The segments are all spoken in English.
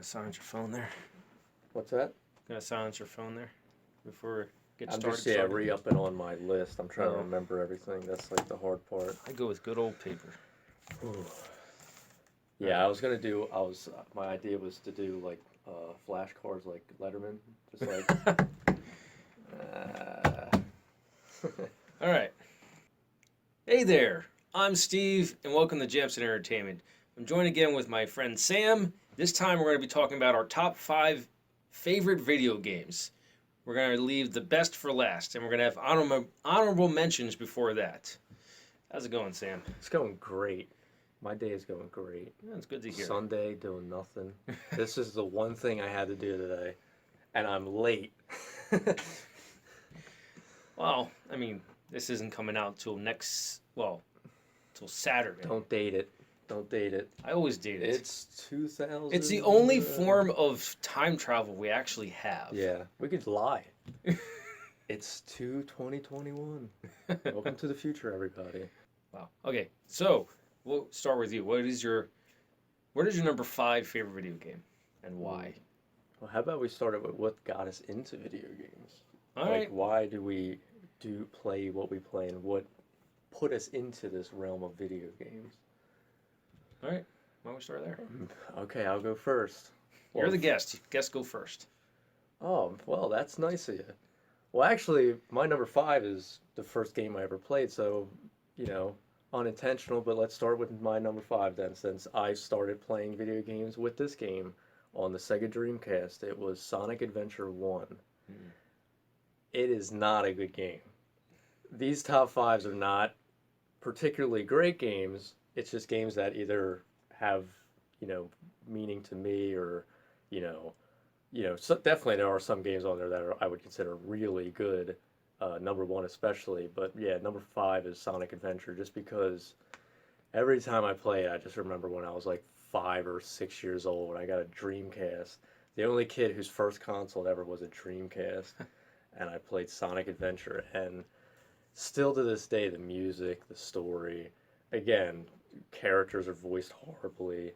silence your phone there. What's that? Gotta silence your phone there before it gets I'm started. just re-upping on my list. I'm trying to Oh. remember everything. That's like the hard part. I go with good old paper. Yeah, my idea was to do like flashcards like Letterman, just like. All right. Hey there, I'm Steve, and welcome to Jamsin Entertainment. I'm joined again with my friend Sam. This time we're going to be talking about our top 5 favorite video games. We're going to leave the best for last, and we're going to have honorable mentions before that. How's it going, Sam? It's going great. My day is going great. That's good to hear. Sunday, doing nothing. This is the one thing I had to do today, and I'm late. Well, I mean, this isn't coming out till till Saturday. Don't date it. Don't date it. I always date it. It's 2000. It's the only form of time travel we actually have. Yeah, we could lie. It's 2021. Welcome to the future, everybody. Wow. Okay, so we'll start with you. What is your number 5 favorite video game, and why? Well, how about we start with what got us into video games? All right. Why do we play what we play, and what put us into this realm of video games? All right. Why don't we start there? Okay, I'll go first. You're the guest. Guest go first. Oh, well, that's nice of you. Well, actually, my number 5 is the first game I ever played, so, unintentional, but let's start with my number 5 then, since I started playing video games with this game on the Sega Dreamcast. It was Sonic Adventure 1. It is not a good game. These top 5s are not particularly great games. It's just games that either have, meaning to me, or, so definitely there are some games on there that I would consider really good. Number 1 especially, but yeah, number 5 is Sonic Adventure, just because every time I play it, I just remember when I was like 5 or 6 years old. I got a Dreamcast. The only kid whose first console ever was a Dreamcast, and I played Sonic Adventure, and still to this day, the music, the story, again, characters are voiced horribly,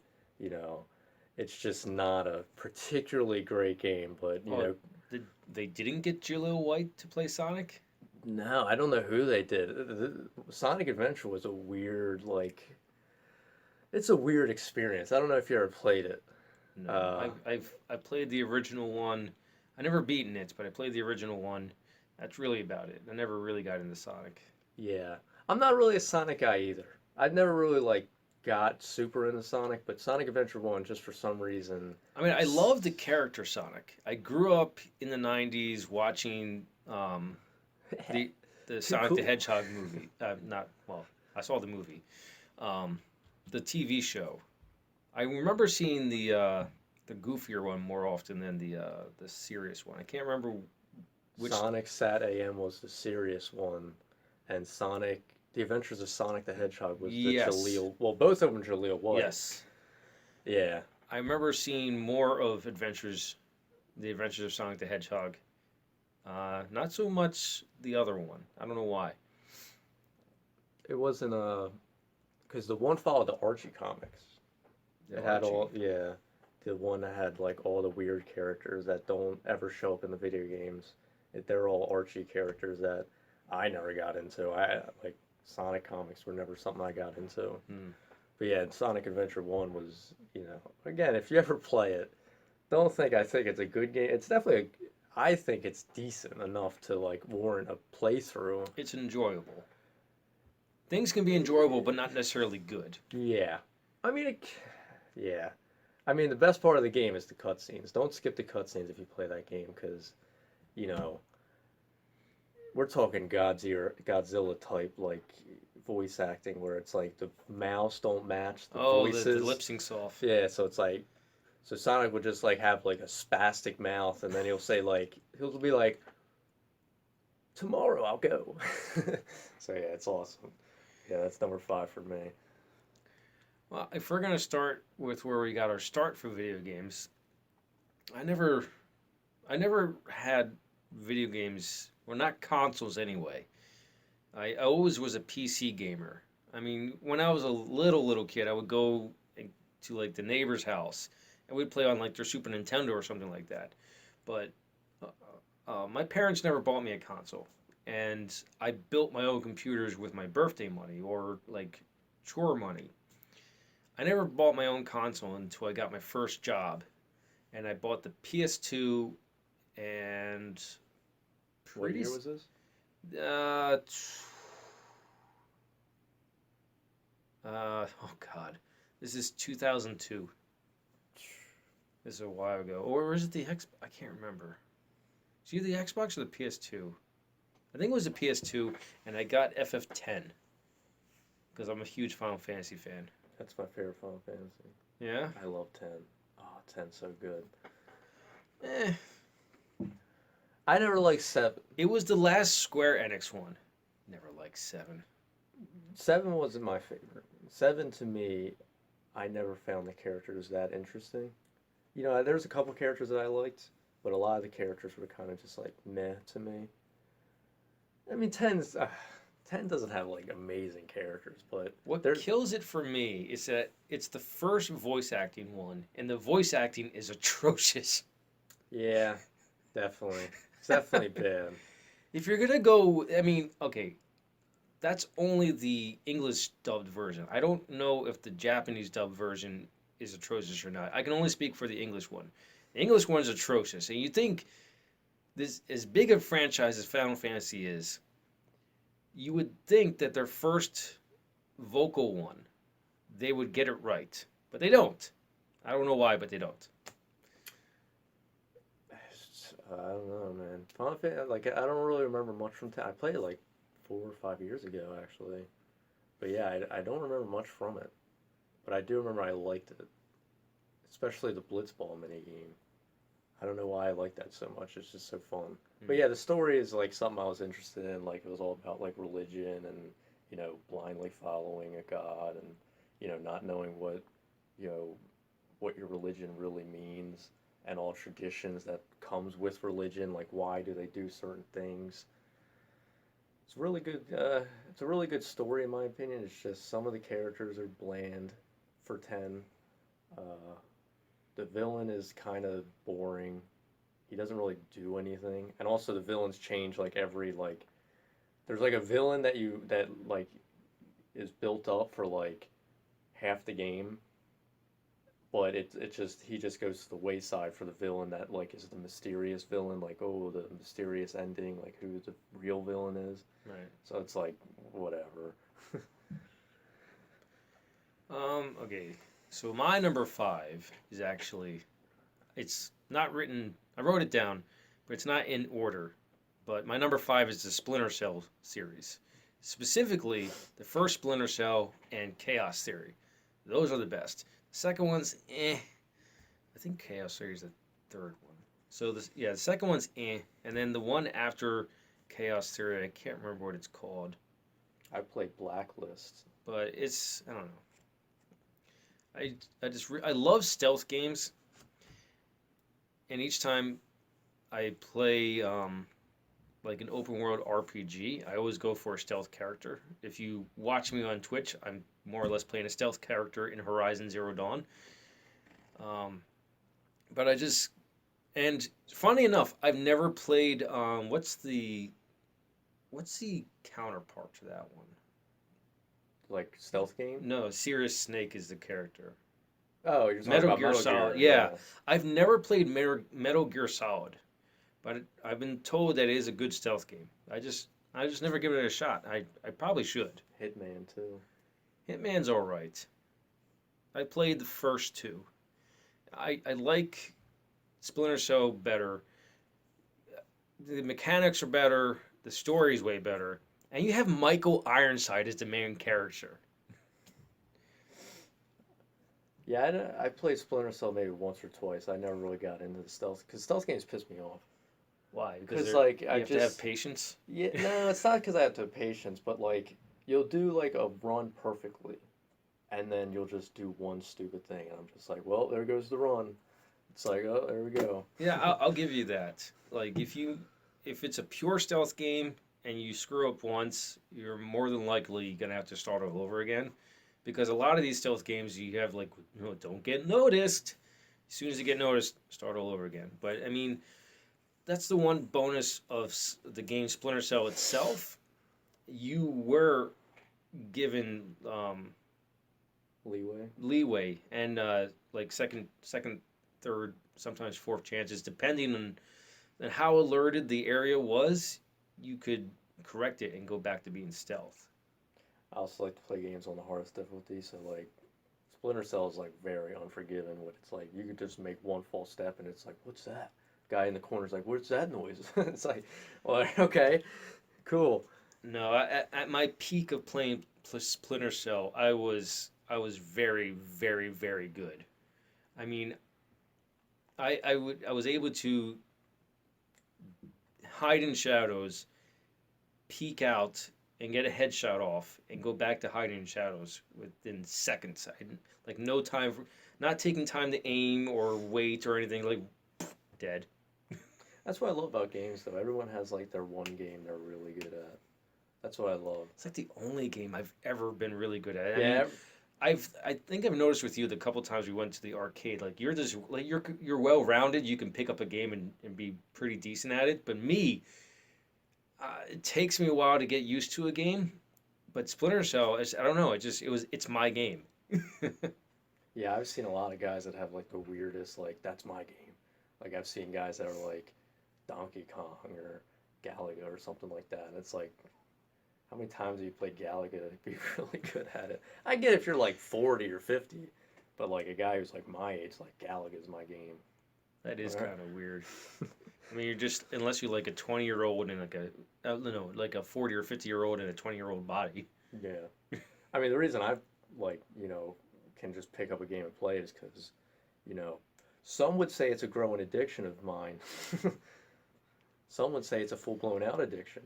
it's just not a particularly great game, but, They didn't get Jaleel White to play Sonic? No, I don't know who they did. Sonic Adventure was a weird, it's a weird experience. I don't know if you ever played it. No, I played the original one. I never beaten it, but I played the original one. That's really about it. I never really got into Sonic. Yeah. I'm not really a Sonic guy either. I've never really, got super into Sonic, but Sonic Adventure 1, just for some reason... I mean, I love the character Sonic. I grew up in the 90s watching the Sonic cool. the Hedgehog movie. I saw the movie. The TV show. I remember seeing the goofier one more often than the serious one. I can't remember which... Sonic Sat AM was the serious one, and The Adventures of Sonic the Hedgehog was the Jaleel... Well, both of them Jaleel White. Yes. Yeah. I remember seeing more of the Adventures of Sonic the Hedgehog. Not so much the other one. I don't know why. It wasn't because the one followed the Archie comics. It had the one that had all the weird characters that don't ever show up in the video games. They're all Archie characters that I never got into. Sonic comics were never something I got into. But yeah, Sonic Adventure 1 was, again, if you ever play it, don't think I think it's a good game. It's definitely, I think it's decent enough to, warrant a playthrough. It's enjoyable. Things can be enjoyable, but not necessarily good. Yeah. I mean, yeah. I mean, the best part of the game is the cutscenes. Don't skip the cutscenes if you play that game, because, we're talking Godzilla type, voice acting, where it's the mouths don't match the voices. The lip sync's off. Yeah, so it's so Sonic would just have a spastic mouth, and then he'll say he'll be tomorrow I'll go. So yeah, it's awesome. Yeah, that's number 5 for me. Well, if we're gonna start with where we got our start for video games, I never had video games. Well, not consoles anyway. I always was a PC gamer. I mean, when I was a little kid, I would go to the neighbor's house, and we'd play on like their Super Nintendo or something like that. But my parents never bought me a console, and I built my own computers with my birthday money or like chore money. I never bought my own console until I got my first job, and I bought the PS2 and What pretty year was this? uh, oh God, this is 2002. This is a while ago. Or is it the X? I can't remember. Is it the Xbox or the PS2? I think it was the PS2, and I got FF10 because I'm a huge Final Fantasy fan. That's my favorite Final Fantasy. Yeah. I love 10. Oh, 10's so good. Eh. I never liked 7. It was the last Square Enix one. Never liked 7. 7 wasn't my favorite. 7 to me, I never found the characters that interesting. You know, there's a couple characters that I liked, but a lot of the characters were kind of just like meh to me. I mean, 10 doesn't have like amazing characters, but What there's kills it for me is that it's the first voice acting one, and the voice acting is atrocious. yeah, definitely, it's definitely bad. If you're gonna go, I mean, okay, that's only the English dubbed version. I don't know if the Japanese dubbed version is atrocious or not. I can only speak for the English one. The English one is atrocious, and you think this as big a franchise as Final Fantasy is, you would think that their first vocal one, they would get it right, but they don't. I don't know why, but they don't. I don't know, man. Final Fantasy, like I don't really remember much from 10. I played it like 4 or 5 years ago, actually. But yeah, I don't remember much from it. But I do remember I liked it, especially the Blitzball minigame. I don't know why I like that so much. It's just so fun. But yeah, the story is like something I was interested in. Like it was all about like religion and blindly following a god and not knowing you know what your religion really means and all traditions that comes with religion. Like why do they do certain things? It's really good. It's a really good story in my opinion. It's just some of the characters are bland for 10. Uh, the villain is kind of boring. He doesn't really do anything, and also the villains change like every like. There's like a villain that like is built up for like half the game, but it just he just goes to the wayside for the villain that like is the mysterious villain. Like oh the mysterious ending, like who the real villain is. Right. So it's like whatever. Okay. So my number 5 is actually, it's not written. I wrote it down, but it's not in order. But my number 5 is the Splinter Cell series, specifically the first Splinter Cell and Chaos Theory. Those are the best. The second one's eh. I think Chaos Theory is the third one. So the second one's eh, and then the one after Chaos Theory, I can't remember what it's called, I played Blacklist. but it's, I don't know. I love stealth games, and each time I play like an open world RPG, I always go for a stealth character. If you watch me on Twitch, I'm more or less playing a stealth character in Horizon Zero Dawn. But and funny enough, I've never played what's the counterpart to that one? Like stealth game? No, Sirius Snake is the character. Oh, you're talking Metal about Gear Metal Solid. Gear. Yeah. I've never played Metal Gear Solid, but I've been told that it is a good stealth game. I just never give it a shot. I probably should. Hitman too. Hitman's all right. I played the first two. I like Splinter Cell better. The mechanics are better. The story's way better. And you have Michael Ironside as the main character. Yeah, I played Splinter Cell maybe once or twice. I never really got into the stealth because stealth games piss me off. Why? Because like you I have just to have patience. yeah no, it's not because I have to have patience, but like you'll do like a run perfectly, and then you'll just do one stupid thing, and I'm just like, well, there goes the run. It's like, oh, there we go. Yeah, I'll give you that. Like if it's a pure stealth game and you screw up once, you're more than likely gonna have to start all over again, because a lot of these stealth games you have like don't get noticed. As soon as you get noticed, start all over again. But I mean, that's the one bonus of the game Splinter Cell itself. You were given Leeway. leeway and like second, third, sometimes fourth chances, depending on how alerted the area was. You could correct it and go back to being stealth. I also like to play games on the hardest difficulty, so like Splinter Cell is like very unforgiving. What it's like, you could just make one false step, and it's like, what's that? Guy in the corner's like, what's that noise? It's like, well, okay, cool. No, at my peak of playing Splinter Cell, I was very very very good. I mean, I was able to hide in shadows, peek out, and get a headshot off, and go back to hiding in shadows within seconds. I didn't, like no time for, not taking time to aim or wait or anything. Like dead. That's what I love about games, though. Everyone has like their one game they're really good at. That's what I love. It's like the only game I've ever been really good at. I mean, Yeah, I think I've noticed with you the couple times we went to the arcade, like you're just like you're well rounded. You can pick up a game and be pretty decent at it. But me, it takes me a while to get used to a game. But Splinter Cell, I don't know. It's my game. yeah. I've seen a lot of guys that have like the weirdest like that's my game. Like I've seen guys that are like Donkey Kong or Galaga or something like that. And it's like, how many times have you played Galaga to be really good at it? I get if you're like 40 or 50, but like a guy who's like my age, like Galaga is my game. That is Alright. kind of weird. I mean, you're just unless you're like a 20-year-old and like no, like a 40 or 50-year-old and a 20-year-old body. Yeah. I mean, the reason I like, can just pick up a game and play is because, you know, some would say it's a growing addiction of mine. Some would say it's a full blown out addiction.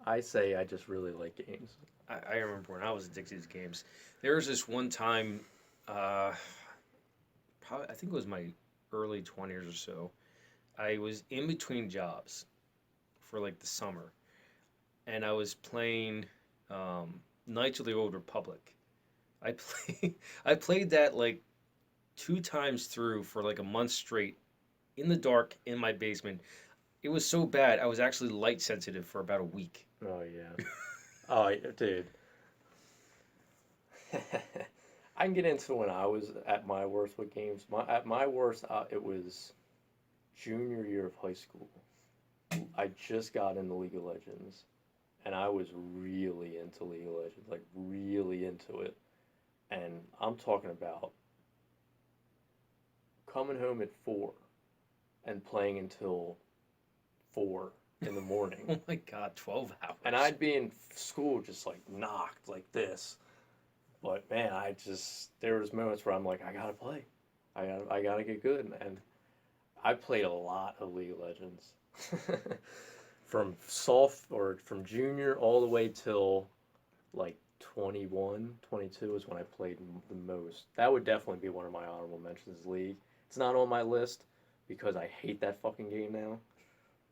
I say I just really like games. I remember when I was addicted to games. There was this one time, uh, probably I think it was my early 20s or so. I was in between jobs for like the summer, and I was playing Knights of the Old Republic. I played that like two times through for like a month straight in the dark in my basement. It was so bad. I was actually light sensitive for about a week. Oh, yeah. Oh, dude. I can get into when I was at my worst with games. At my worst, it was junior year of high school. I just got into League of Legends, and I was really into League of Legends, like really into it. And I'm talking about coming home at 4 and playing until 4 in the morning. Oh my god, 12 hours. And I'd be in school just like knocked like this. But man, there was moments where I'm like, I gotta play. I gotta get good. And I played a lot of League of Legends. From junior all the way till like 21, 22 is when I played the most. That would definitely be one of my honorable mentions, League. It's not on my list because I hate that fucking game now,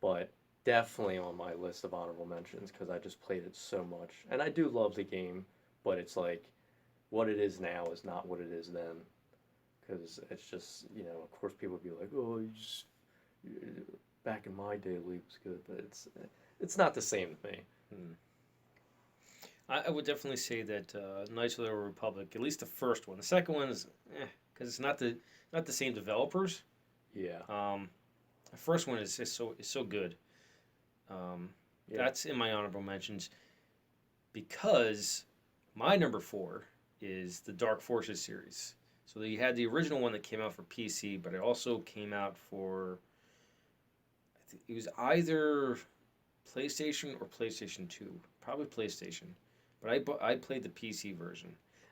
but definitely on my list of honorable mentions because I just played it so much. And I do love the game, but it's like what it is now is not what it is then. Because it's just, of course people would be like, oh, back in my day, League was good, but it's not the same to me. Hmm. I would definitely say that Knights of the Old Republic, at least the first one. The second one is, because it's not the same developers. Yeah. The first one is so good. Yeah. That's in my honorable mentions because my number 4 is the Dark Forces series. So you had the original one that came out for PC, but it also came out for, I think it was either PlayStation or PlayStation 2, probably PlayStation. But I played the PC version.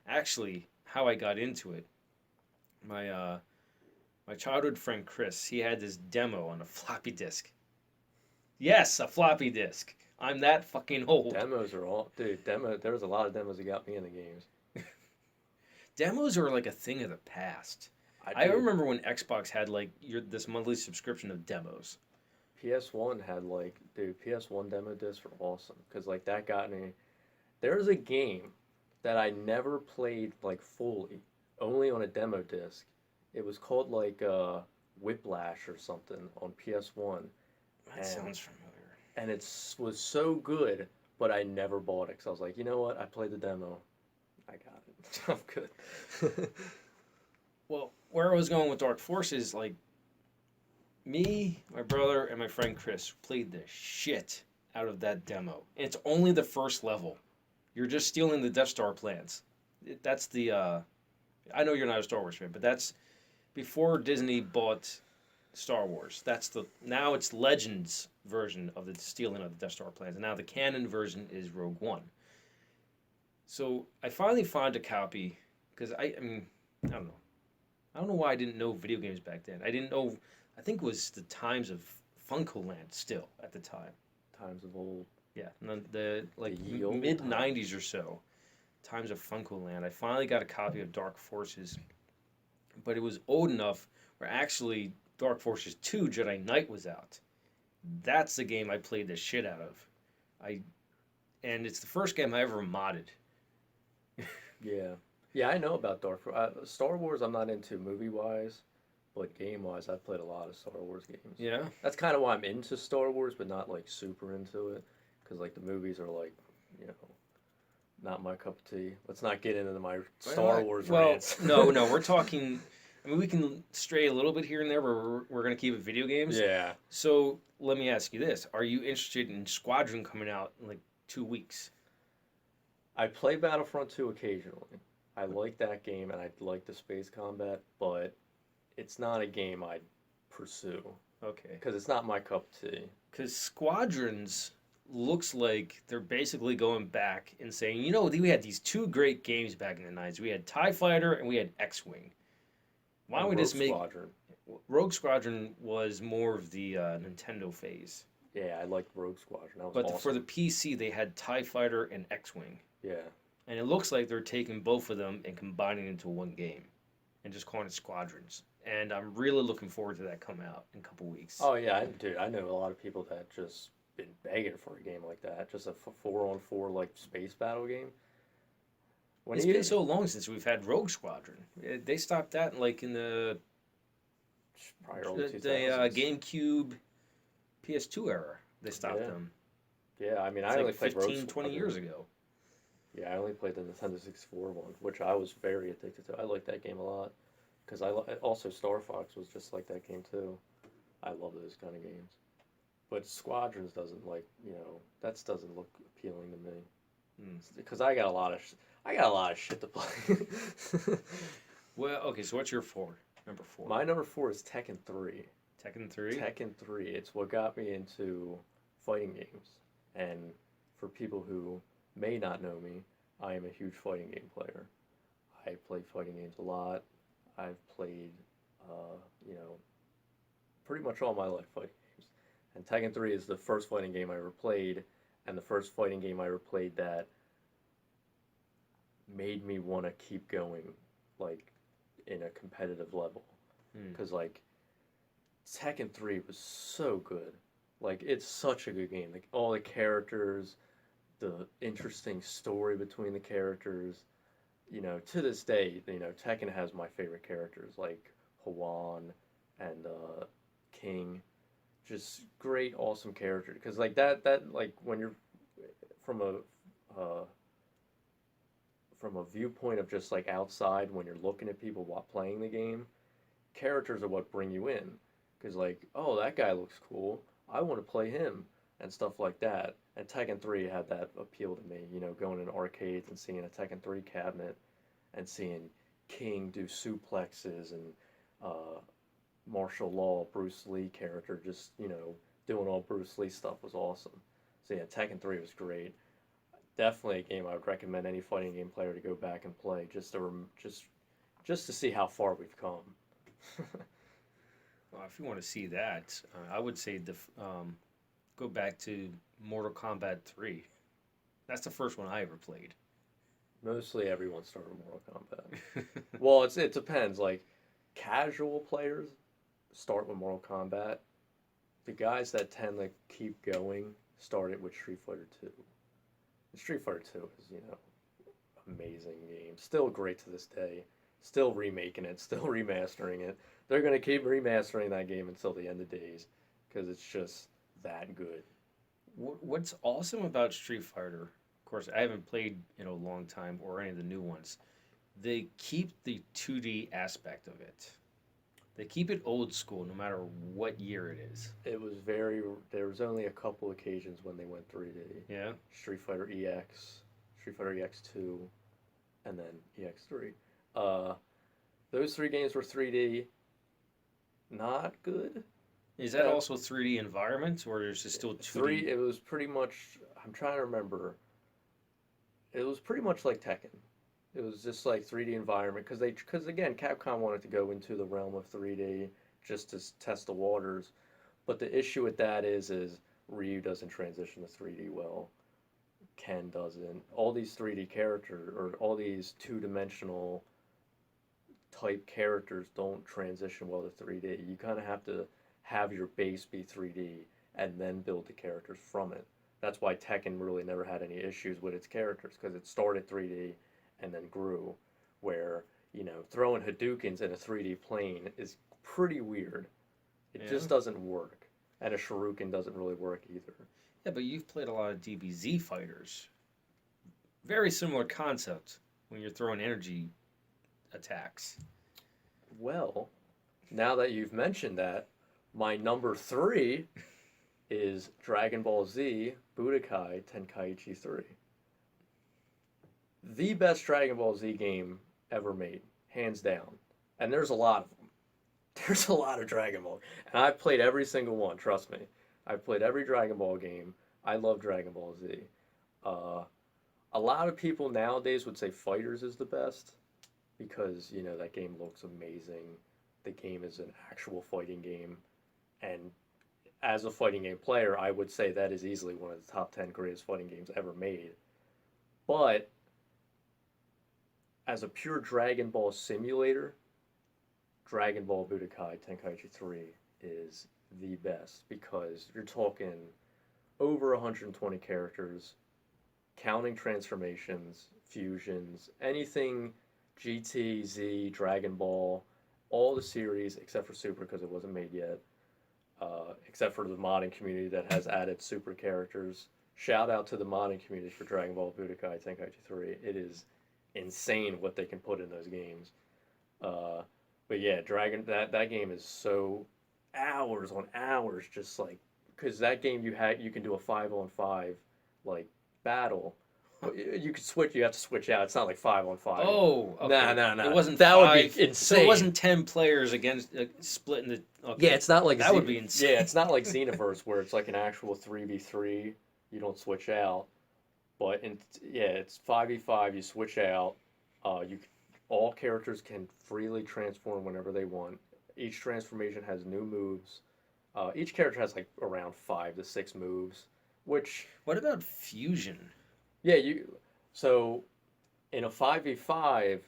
Actually, how I got into it, my childhood friend Chris, he had this demo on a floppy disk. Yes, a floppy disk. I'm that fucking old. Demos are all, dude. There was a lot of demos that got me in the games. Demos are like a thing of the past. I Dude, remember when Xbox had like this monthly subscription of demos. PS1 had like, dude, PS1 demo discs were awesome because like that got me. There's a game that I never played like fully, only on a demo disc, It was called like Whiplash or something on PS1, That and sounds familiar. was so good, but I never bought it because I was like, you know what? I played the demo. I got it. I'm good. Well, where I was going with Dark Forces, like me, my brother, and my friend Chris played the shit out of that demo. And it's only the first level. You're just stealing the Death Star plans. That's the. I know you're not a Star Wars fan, but that's before Disney bought Star Wars. That's the now it's Legends version of the stealing of the Death Star plans, and now the canon version is Rogue One. So I finally found a copy because I mean I don't know. I don't know why I didn't know video games back then. I didn't know. I think it was the times of Funkoland still at the time. Times of old. Yeah, the like The ye old mid times. '90s or so. Times of Funkoland. I finally got a copy of Dark Forces, but it was old enough where actually Dark Forces 2 Jedi Knight was out. That's the game I played the shit out of. I and it's the first game I ever modded. Yeah. Yeah, I know about Star Wars. I'm not into movie wise, but game wise, I've played a lot of Star Wars games. Yeah. That's kind of why I'm into Star Wars, but not like super into it, because like the movies are like, you know, not my cup of tea. Let's not get into my Star Wars Well, rants. no, we're talking. I mean, we can stray a little bit here and there, but we're going to keep it video games. Yeah. So let me ask you this: are you interested in Squadron coming out in like 2 weeks? I play Battlefront 2 occasionally. I like that game and I like the space combat, but it's not a game I'd pursue Okay. because it's not my cup of tea. Because Squadrons looks like they're basically going back and saying, you know, we had these two great games back in the 90s. We had TIE Fighter and we had X Wing. Why don't we Rogue just make. Squadron. Rogue Squadron was more of the Nintendo phase. Yeah, I liked Rogue Squadron. That was But awesome. for the PC, they had TIE Fighter and X Wing. Yeah. And it looks like they're taking both of them and combining into one game and just calling it Squadrons. And I'm really looking forward to that coming out in a couple weeks. Oh yeah, dude, I know a lot of people that just been begging for a game like that, just a 4-on-4 like space battle game. When It's you been so long since we've had Rogue Squadron. They stopped that like in probably early the 2000s. GameCube, PS2 era. They stopped Yeah. them. Yeah, I mean, It's I only like played Rogue 15, 20 years Squadron. ago. Yeah, I only played the Nintendo 64 one, which I was very addicted to. I liked that game a lot because also Star Fox was just like that game too. I love those kind of games. But Squadrons doesn't that doesn't look appealing to me because I got a lot of shit to play. Well, okay, so what's your four? Number four. My number 4 is Tekken 3. Tekken 3? Tekken 3. It's what got me into fighting games. And for people who may not know me, I am a huge fighting game player. I play fighting games a lot. I've played, you know, pretty much all my life fighting games. And Tekken 3 is the first fighting game I ever played, and the first fighting game I ever played that made me want to keep going, like, in a competitive level. Because, like, Tekken 3 was so good. Like, it's such a good game. Like, all the characters, the interesting story between the characters. You know, to this day, Tekken has my favorite characters, like Hwan and King. Just great, awesome characters. Because, like, like, when you're from uh, from a viewpoint of just, like, outside, when you're looking at people while playing the game, characters are what bring you in. Because, like, oh, that guy looks cool. I want to play him and stuff like that. And Tekken 3 had that appeal to me, going in arcades and seeing a Tekken 3 cabinet and seeing King do suplexes and martial law Bruce Lee character just, doing all Bruce Lee stuff was awesome. So yeah, Tekken 3 was great. Definitely a game I would recommend any fighting game player to go back and play just to see how far we've come. Well, if you want to see that, I would say go back to Mortal Kombat 3. That's the first one I ever played. Mostly everyone started Mortal Kombat. Well, it depends. Like, casual players start with Mortal Kombat. The guys that tend to keep going started with Street Fighter 2. And Street Fighter 2 is, amazing game. Still great to this day. still remaking it, still remastering it. They're gonna keep remastering that game until the end of days because it's just that good. What's awesome about Street Fighter, of course, I haven't played in a long time or any of the new ones. They keep the 2D aspect of it. They keep it old school no matter what year it is. It was very. There was only a couple occasions when they went 3D. Yeah. Street Fighter EX, Street Fighter EX 2, and then EX 3. Uh, those three games were 3D. Not good. Is that also 3D environments or is it still 2D? Three. It was pretty much. I'm trying to remember. It was pretty much like Tekken. It was just like 3D environment because again Capcom wanted to go into the realm of 3D just to test the waters, but the issue with that is Ryu doesn't transition to 3D well. Ken doesn't. All these 3D characters or all these two-dimensional type characters don't transition well to 3D. You kind of have to have your base be 3D and then build the characters from it. That's why Tekken really never had any issues with its characters because it started 3D and then grew. Where throwing Hadoukens in a 3D plane is pretty weird. It just doesn't work, and a Shuriken doesn't really work either. Yeah, but you've played a lot of DBZ fighters. Very similar concept when you're throwing energy attacks. Well, now that you've mentioned that, my number 3 is Dragon Ball Z Budokai Tenkaichi 3. The best Dragon Ball Z game ever made, hands down. And there's a lot of them. There's a lot of Dragon Ball. And I've played every single one, trust me. I've played every Dragon Ball game. I love Dragon Ball Z. A lot of people nowadays would say Fighters is the best because, that game looks amazing. The game is an actual fighting game. And as a fighting game player, I would say that is easily one of the top 10 greatest fighting games ever made. But as a pure Dragon Ball simulator, Dragon Ball Budokai Tenkaichi 3 is the best because you're talking over 120 characters, counting transformations, fusions, anything GT, Z, Dragon Ball, all the series except for Super because it wasn't made yet, except for the modding community that has added Super characters. Shout out to the modding community for Dragon Ball Budokai Tenkaichi 3. It is insane what they can put in those games. But yeah, that game is so hours on hours, just like because that game you can do a 5-on-5 like battle. You could switch. You have to switch out. It's not like 5-on-5. Oh, okay. No. It wasn't that five, would be insane. So it wasn't 10 players against splitting the. Okay. Yeah, it's not like that would be insane. Yeah, it's not like Xenoverse where it's like an actual 3v3. You don't switch out. But it's 5v5. You switch out. All characters can freely transform whenever they want. Each transformation has new moves. Each character has like around 5 to 6 moves. Which what about fusion? Yeah, so in a 5v5,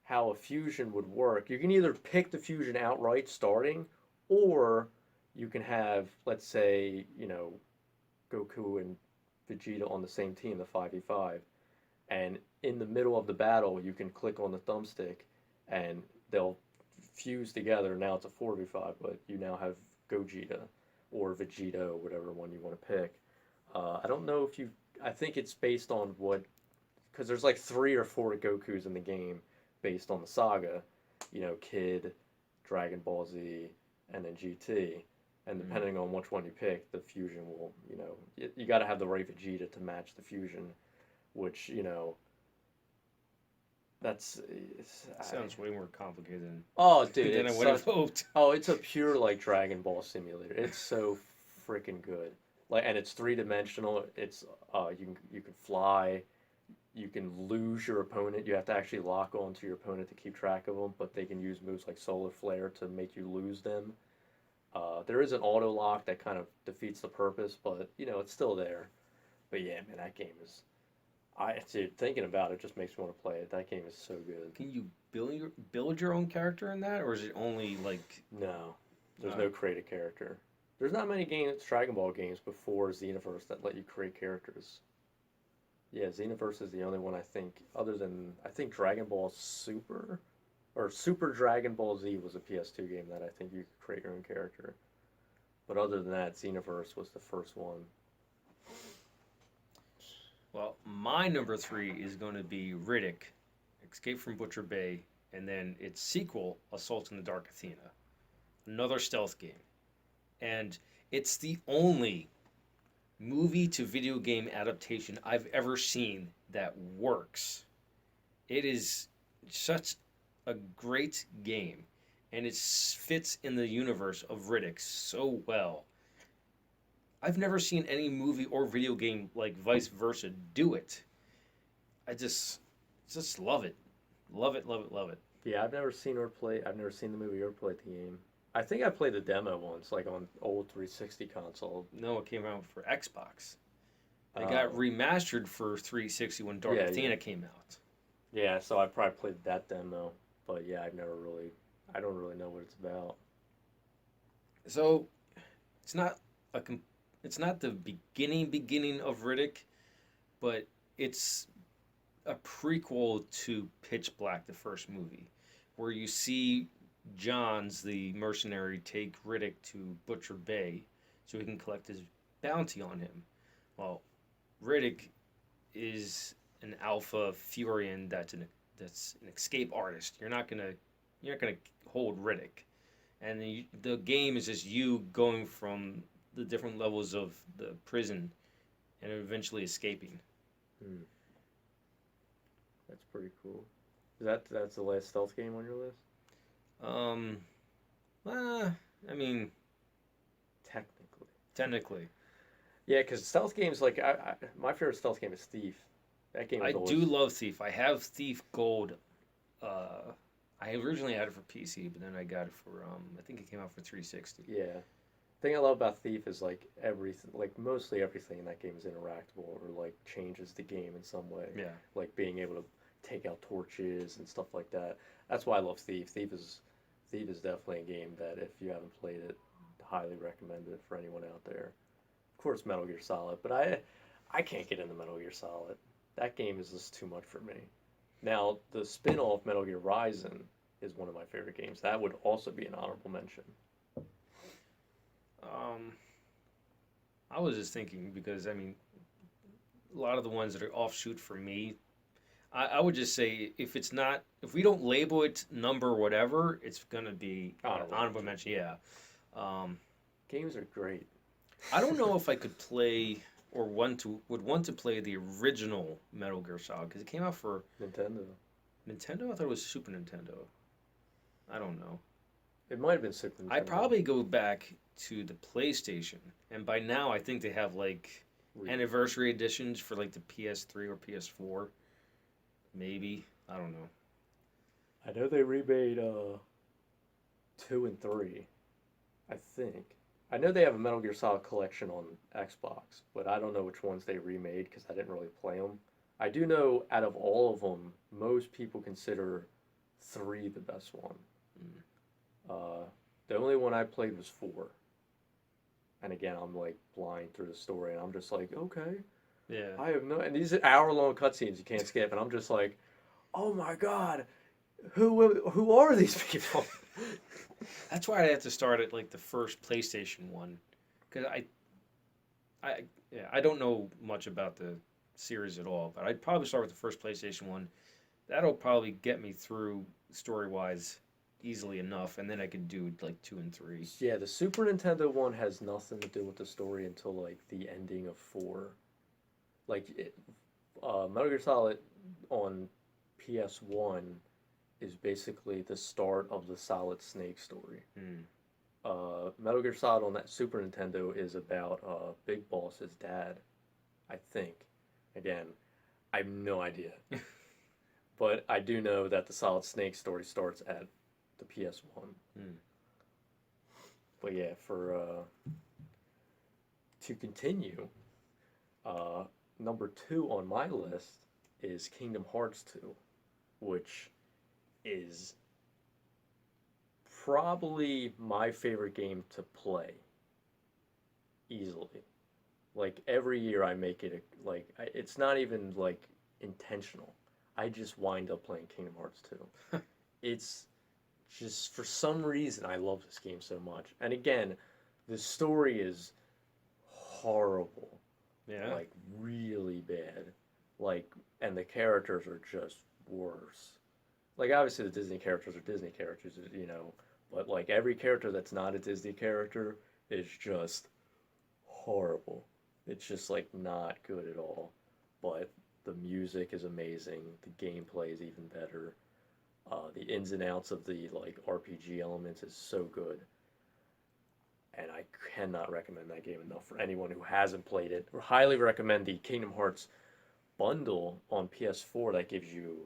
how a fusion would work, you can either pick the fusion outright starting, or you can have, let's say, Goku and Vegeta on the same team, the 5v5, and in the middle of the battle, you can click on the thumbstick, and they'll fuse together. Now it's a 4v5, but you now have Gogeta or Vegeta, whatever one you want to pick. I don't know if I think it's based on because there's like 3 or 4 Gokus in the game based on the saga, Kid, Dragon Ball Z, and then GT. And depending on which one you pick, the fusion will, you got to have the right Vegeta to match the fusion, which, Sounds way more complicated than I would have hoped. Oh, it's a pure like Dragon Ball simulator. It's so freaking good. And it's 3-dimensional. It's you can fly, you can lose your opponent. You have to actually lock onto your opponent to keep track of them, but they can use moves like Solar Flare to make you lose them. There is an auto lock that kind of defeats the purpose, but it's still there. But yeah, man, that game is. Thinking about it just makes me want to play it. That game is so good. Can you build your own character in that, or is it only like? No, there's no create a character. There's not many Dragon Ball games before Xenoverse that let you create characters. Yeah, Xenoverse is the only one I think, other than, I think Dragon Ball Super or Super Dragon Ball Z was a PS2 game that I think you could create your own character. But other than that, Xenoverse was the first one. Well, my number three is going to be Riddick, Escape from Butcher Bay, and then its sequel, Assault on the Dark Athena. Another stealth game. And it's the only movie to video game adaptation I've ever seen that works. It is such a great game, and it fits in the universe of Riddick so well. I've never seen any movie or video game like vice versa do it. I just love it. Love it, love it, love it. Yeah, I've never seen the movie or played the game. I think I played the demo once, like on old 360 console. No, it came out for Xbox. It got remastered for 360 when Dark Yeah, Athena yeah. came out. Yeah, so I probably played that demo, but yeah, I don't really know what it's about. So it's not a it's not the beginning of Riddick, but it's a prequel to Pitch Black, the first movie, where you see Johns, the mercenary, take Riddick to Butcher Bay so he can collect his bounty on him. Well, Riddick is an alpha Furion that's an escape artist. You're not gonna hold Riddick, and the game is just you going from the different levels of the prison and eventually escaping. Hmm, that's pretty cool. That's the last stealth game on your list? Um, I mean, Technically. technically, Yeah, because stealth games my favorite stealth game is Thief. That game I is do always love Thief. I have Thief Gold. Uh, I originally had it for PC, but then I got it for I think it came out for 360. yeah. Thing I love about Thief is like everything, like mostly everything in that game is interactable or like changes the game in some way. Yeah. Like being able to take out torches and stuff like that. That's why I love Thief. Thief is definitely a game that if you haven't played it, highly recommend it for anyone out there. Of course, Metal Gear Solid, but I can't get into Metal Gear Solid. That game is just too much for me. Now, the spin-off Metal Gear Rising is one of my favorite games. That would also be an honorable mention. Um, I was just thinking because I mean, a lot of the ones that are offshoot for me, I would just say if we don't label it number whatever, it's gonna be honorable mention. Yeah. Um, Games are great. I don't know if I could play or would want to play the original Metal Gear Solid because it came out for Nintendo. Nintendo. I thought it was Super Nintendo. I don't know. It might have been Super I Nintendo. probably go back to the PlayStation, and by now I think they have like Re- anniversary editions for like the PS3 or PS4. Maybe I don't know. I know they remade 2 and 3. I think. I know they have a Metal Gear Solid collection on Xbox, but I don't know which ones they remade because I didn't really play them. I do know out of all of them, most people consider 3 the best one. Mm. The only one I played was 4. And again, I'm like blind through the story, and I'm just like, okay, Yeah, I have no. And these are hour-long cutscenes you can't skip, and I'm just like, oh my god, who are these people? that's why I have to start at like the first PlayStation one, because I don't know much about the series at all, but I'd probably start with the first PlayStation one. That'll probably get me through story wise easily enough, and then I could do like 2 and 3. Yeah, the Super Nintendo one has nothing to do with the story until like the ending of 4. Metal Gear Solid on PS1 is basically the start of the Solid Snake story. Hmm. Metal Gear Solid on that Super Nintendo is about Big Boss's dad, I think. Again, I have no idea. But I do know that the Solid Snake story starts at the PS1. Hmm. But yeah, for to continue, number 2 on my list is Kingdom Hearts 2, which is probably my favorite game to play easily. Like every year I make it it's not even like intentional. I just wind up playing Kingdom Hearts 2. it's just for some reason I love this game so much. And again, the story is horrible, Yeah. like really bad. Like, and the characters are just worse. Like, obviously the Disney characters are Disney characters, but like every character that's not a Disney character is just horrible. It's just like not good at all. But the music is amazing. The gameplay is even better. The ins and outs of the like RPG elements is so good, and I cannot recommend that game enough for anyone who hasn't played it. I highly recommend the Kingdom Hearts bundle on PS4 that gives you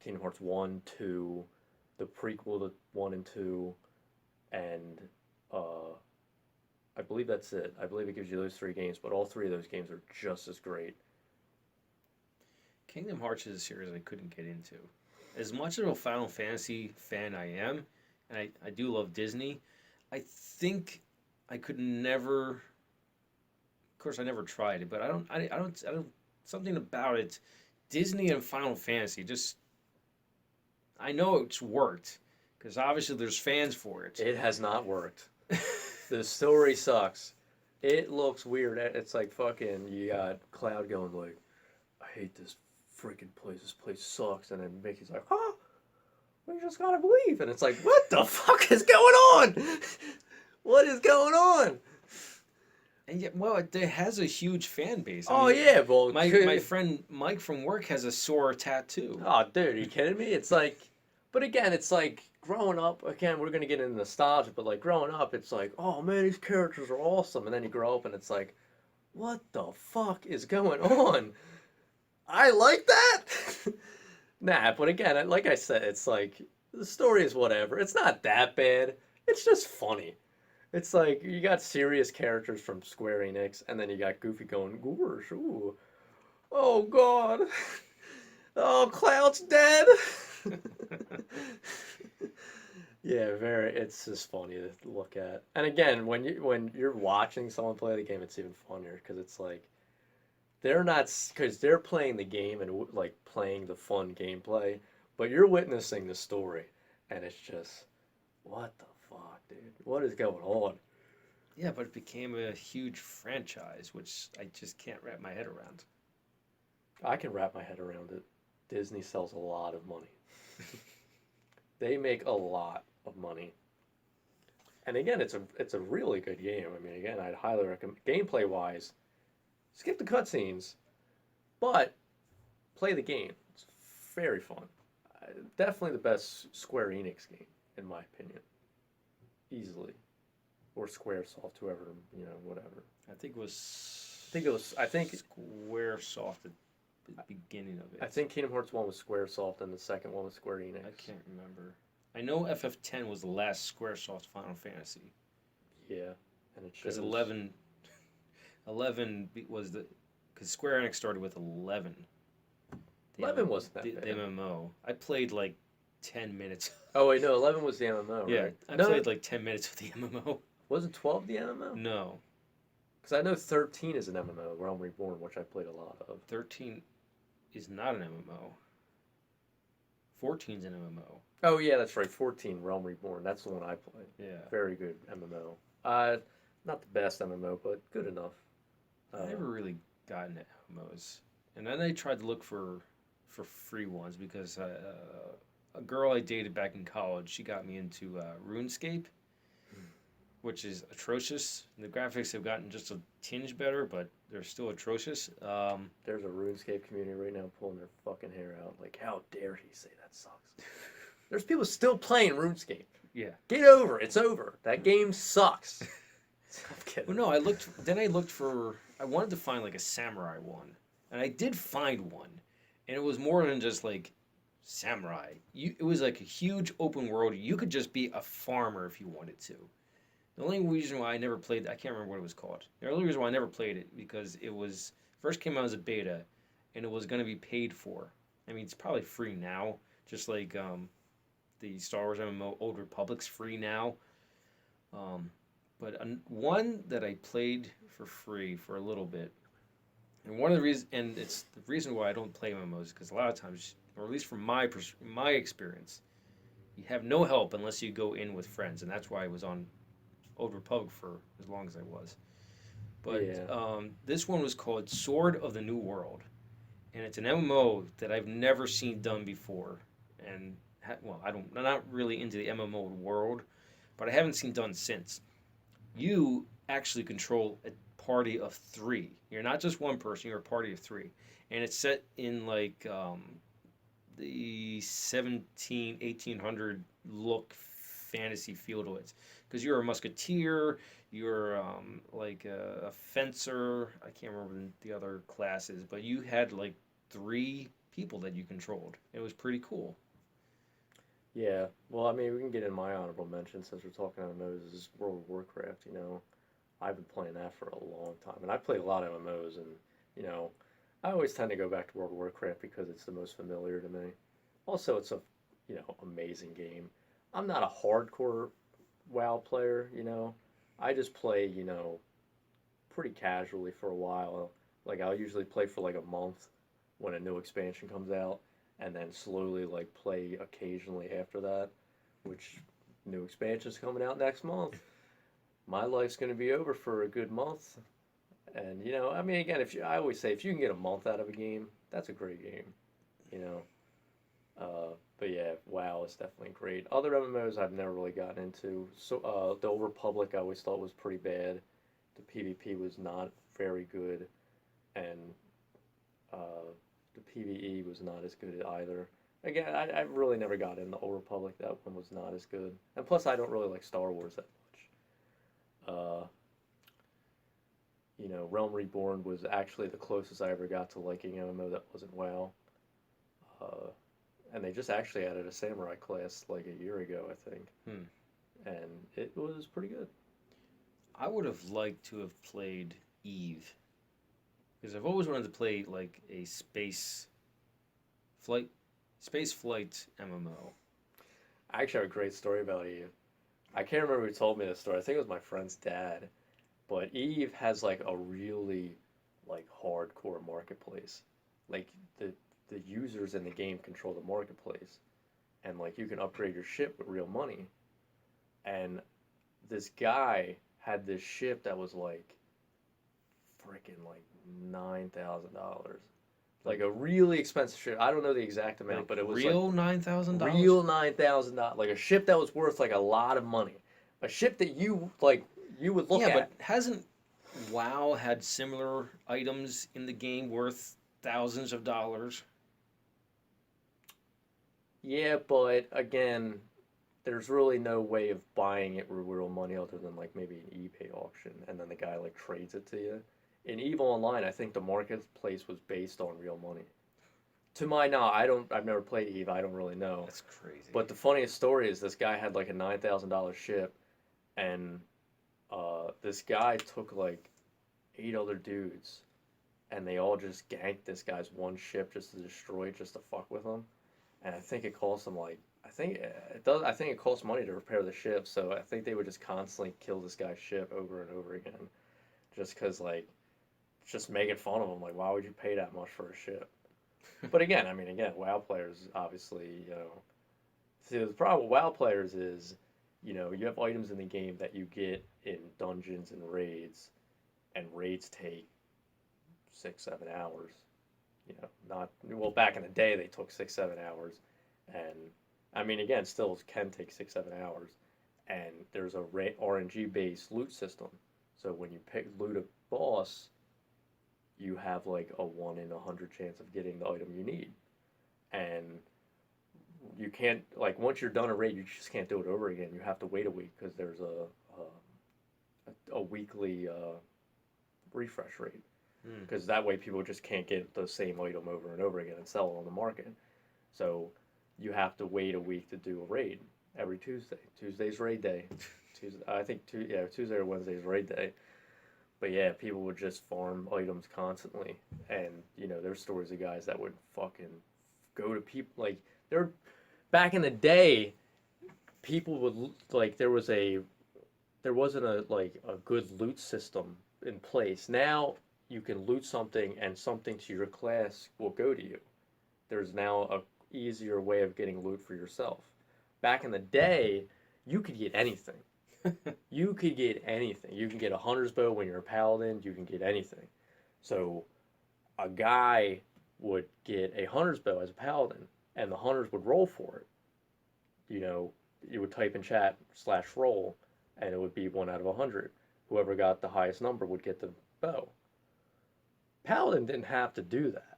Kingdom Hearts 1, 2, the prequel to 1 and 2, and uh, I believe that's it. I believe it gives you those three games, but all three of those games are just as great. Kingdom Hearts is a series I couldn't get into. As much of a Final Fantasy fan I am, and I do love Disney, I think I could never. Of course, I never tried it, but I don't. Something about it, Disney and Final Fantasy. Just I know it's worked because obviously there's fans for it. It has not worked. The story sucks. It looks weird. It's like fucking you got Cloud going like, I hate this freaking place. This place sucks. And then Mickey's like, huh? We just gotta believe. And it's like, what the fuck is going on? What is going on? And yet, well, it has a huge fan base. Oh yeah, well, my friend Mike from work has a Sora tattoo. Oh, dude, are you kidding me? It's like, but again, it's like growing up. Again, we're gonna get into nostalgia, but like growing up, it's like, oh man, these characters are awesome, and then you grow up and it's like, what the fuck is going on? I like that. Nah, but again, like I said, it's like the story is whatever. It's not that bad. It's just funny. It's like you got serious characters from Square Enix, and then you got Goofy going, "Gosh, ooh, oh God, oh Cloud's dead." Yeah, very. It's just funny to look at. And again, when you're watching someone play the game, it's even funnier because it's like they're not because they're playing the game and like playing the fun gameplay, but you're witnessing the story, and it's just what the fuck, dude? What is going on? Yeah, but it became a huge franchise, which I just can't wrap my head around. I can wrap my head around it. Disney sells a lot of money. They make a lot of money. And again, it's a really good game. I mean, again, I'd highly recommend gameplay wise, skip the cutscenes, but play the game. It's very fun. Definitely the best Square Enix game, in my opinion. Easily. Or Squaresoft, whoever, whatever. I think it was. I think Squaresoft at the beginning of it. I think Kingdom Hearts 1 was Squaresoft and the second one was Square Enix. I can't remember. I know FF10 was the last Squaresoft Final Fantasy. Yeah, and it Because shows. 11 was the. Because Square Enix started with 11. 11 wasn't that the bad. MMO. I played like 10 minutes. Oh wait, no, 11 was the MMO, Yeah, right? I played like 10 minutes with the MMO. Wasn't 12 the MMO? No. Because I know 13 is an MMO, Realm Reborn, which I played a lot of. 13 is not an MMO. 14's an MMO. Oh yeah, that's right. 14, Realm Reborn. That's the one I played. Yeah. Very good MMO. Not the best MMO, but good enough. I never really got into MMOs. And then I tried to look for free ones because a girl I dated back in college, she got me into RuneScape, which is atrocious. The graphics have gotten just a tinge better, but they're still atrocious. There's a RuneScape community right now pulling their fucking hair out. Like, how dare he say that sucks? There's people still playing RuneScape. Yeah. Get over it. It's over. That game sucks. I'm kidding. Well, no, I looked for, I wanted to find like a samurai one. And I did find one. And it was more than just like samurai. It was like a huge open world. You could just be a farmer if you wanted to. The only reason why I never played, I can't remember what it was called. The only reason why I never played it because it was first came out as a beta, and it was going to be paid for. I mean, it's probably free now, just like the Star Wars MMO Old Republic's free now. But one that I played for free for a little bit, and one of the reasons, and it's the reason why I don't play MMOs because a lot of times, or at least from my experience, You have no help unless you go in with friends, and that's why I was on Old Republic for as long as I was. But Yeah. this one was called Sword of the New World, and it's an MMO that I've never seen done before. And well, I'm not really into the MMO world, but I haven't seen done since. You actually control a party of three. You're not just one person; you're a party of three, and it's set in like the 1800 look fantasy feel to it because you're a musketeer, you're like a fencer. I can't remember the other classes, but you had like three people that you controlled. It was pretty cool. Yeah. Well, I mean, we can get in my honorable mention since we're talking about MMOs. Is World of Warcraft. I've been playing that for a long time, and I've played a lot of MMOs, and you know, I always tend to go back to World of Warcraft because it's the most familiar to me. Also, it's a amazing game. I'm not a hardcore WoW player. I just play pretty casually for a while. Like I'll usually play for like a month when a new expansion comes out, and then slowly like play occasionally after that. Which new expansion's coming out next month. My life's going to be over for a good month, and I mean, again, if you, I always say if you can get a month out of a game, that's a great game. You know, but yeah, WoW is definitely great. Other MMOs I've never really gotten into. So the Old Republic I always thought was pretty bad. The PvP was not very good, and uh, the PvE was not as good either. Again, I really never got in the Old Republic. That one was not as good, and plus I don't really like Star Wars that much. Realm Reborn was actually the closest I ever got to liking MMO that wasn't WoW. Uh, and they just actually added a samurai class like a year ago, I think, Hmm. and it was pretty good. I would have liked to have played Eve because I've always wanted to play like a flight, space flight MMO. I actually have a great story about Eve. I can't remember who told me this story. I think it was my friend's dad. But Eve has like a really like hardcore marketplace. Like the users in the game control the marketplace, and like you can upgrade your ship with real money. And this guy had this ship that was like freaking like $9,000. Like Like a really expensive ship. I don't know the exact amount, like but it was like real $9,000. real $9,000. Like a ship that was worth like a lot of money. A ship that you would look Yeah, but at. hasn't WoW had similar items in the game worth thousands of dollars? Yeah, but again, there's really no way of buying it with real money other than like maybe an eBay auction, and then the guy like trades it to you. In EVE Online, I think the marketplace was based on real money. To my knowledge, I've never played EVE. I don't really know. That's crazy. But the funniest story is this guy had like a $9,000 ship, and this guy took like eight other dudes, and they all just ganked this guy's one ship just to destroy it, just to fuck with him. And I think it cost them like I think it does. I think it costs money to repair the ship, so I think they would just constantly kill this guy's ship over and over again, just because like just making fun of him. Like, why would you pay that much for a ship? But again, I mean, again, WoW players obviously, see the problem with WoW players is, you have items in the game that you get in dungeons and raids take 6, 7 hours. Not well. Back in the day, they took 6, 7 hours, and I mean, again, still can take 6, 7 hours. And there's a RNG based loot system, so when you pick loot a boss, you have like a 1 in 100 chance of getting the item you need, and you can't like once you're done a raid, you just can't do it over again. You have to wait a week because there's a weekly refresh rate Hmm. because that way people just can't get the same item over and over again and sell it on the market. So you have to wait a week to do a raid every Tuesday. Tuesday's raid day. Tuesday, I think Tuesday or Wednesday's raid day. But yeah, people would just farm items constantly, and there's stories of guys that would fucking go to people like there. Back in the day, people would like there wasn't a like a good loot system in place. Now you can loot something and something to your class will go to you. There's now a easier way of getting loot for yourself. back in the day, you could get anything. You could get anything. You can get a hunter's bow when you're a paladin. You can get anything. So a guy would get a hunter's bow as a paladin, and the hunters would roll for it. You know, you would type in chat /roll, and it would be 1 out of 100. Whoever got the highest number would get the bow. Paladin didn't have to do that.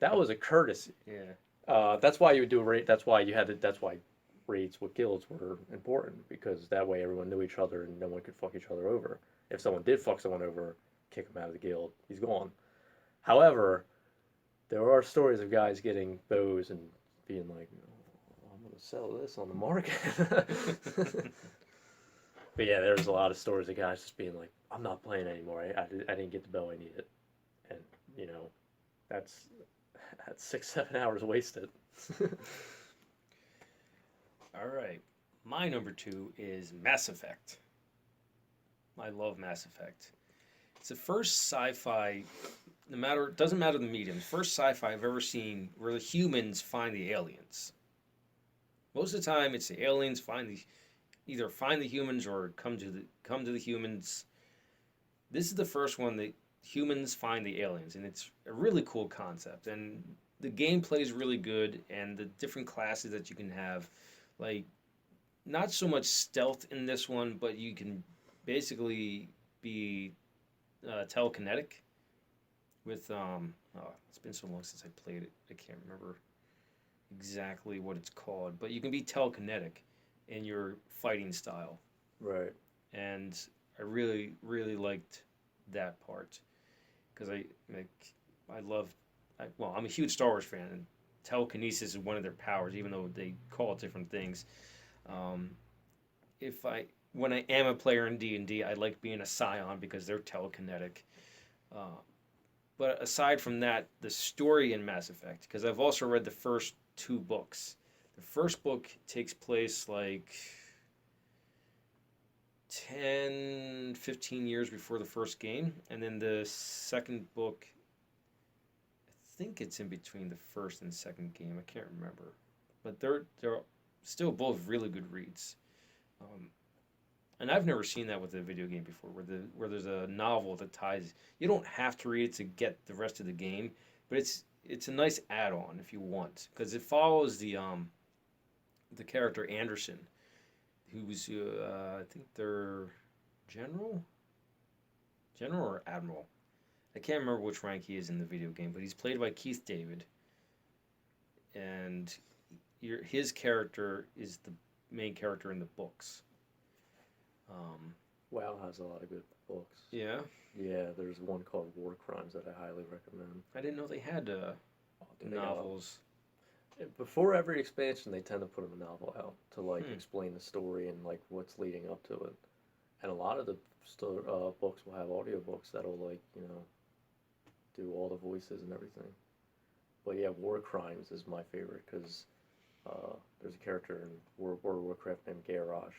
That was a courtesy. Yeah. That's why you would do a raid. That's why you had to. That's why raids with guilds were important, because that way everyone knew each other and no one could fuck each other over. If someone did fuck someone over, kick him out of the guild. He's gone. However, there are stories of guys getting bows and being like, oh, I'm going to sell this on the market. But yeah, there's a lot of stories of guys just being like, I'm not playing anymore. I didn't get the bow I needed. And, you know, that's 6-7 hours wasted. All right. My number 2 is Mass Effect. I love Mass Effect. It's the first sci-fi, doesn't matter the medium, first sci-fi I've ever seen where the humans find the aliens. Most of the time, it's the aliens either find the humans or come to the humans. This is the first one that humans find the aliens, and it's a really cool concept. And the gameplay is really good, and the different classes that you can have, like, not so much stealth in this one, but you can basically be telekinetic with it's been so long since I played it, I can't remember exactly what it's called, but you can be telekinetic in your fighting style. Right. And I really liked that part because I'm a huge Star Wars fan, and telekinesis is one of their powers, even though they call it different things. Um, when I am a player in D&D, I like being a Scion because they're telekinetic. But aside from that, the story in Mass Effect, because I've also read the first 2 books. The first book takes place like 10, 15 years before the first game, and then the second book, I think it's in between the first and second game. I can't remember, but they're still both really good reads. And I've never seen that with a video game before, where there's a novel that ties. You don't have to read it to get the rest of the game, but it's a nice add-on if you want, because it follows the character Anderson, who's I think they're general or admiral. I can't remember which rank he is in the video game, but he's played by Keith David, and his character is the main character in the books. WoW has a lot of good books. Yeah. Yeah, there's one called War Crimes that I highly recommend. I didn't know they had novels. Before every expansion, they tend to put a novel out to explain the story and what's leading up to it. And a lot of the books will have audiobooks that'll do all the voices and everything. But yeah, War Crimes is my favorite because there's a character in World of Warcraft named Garrosh,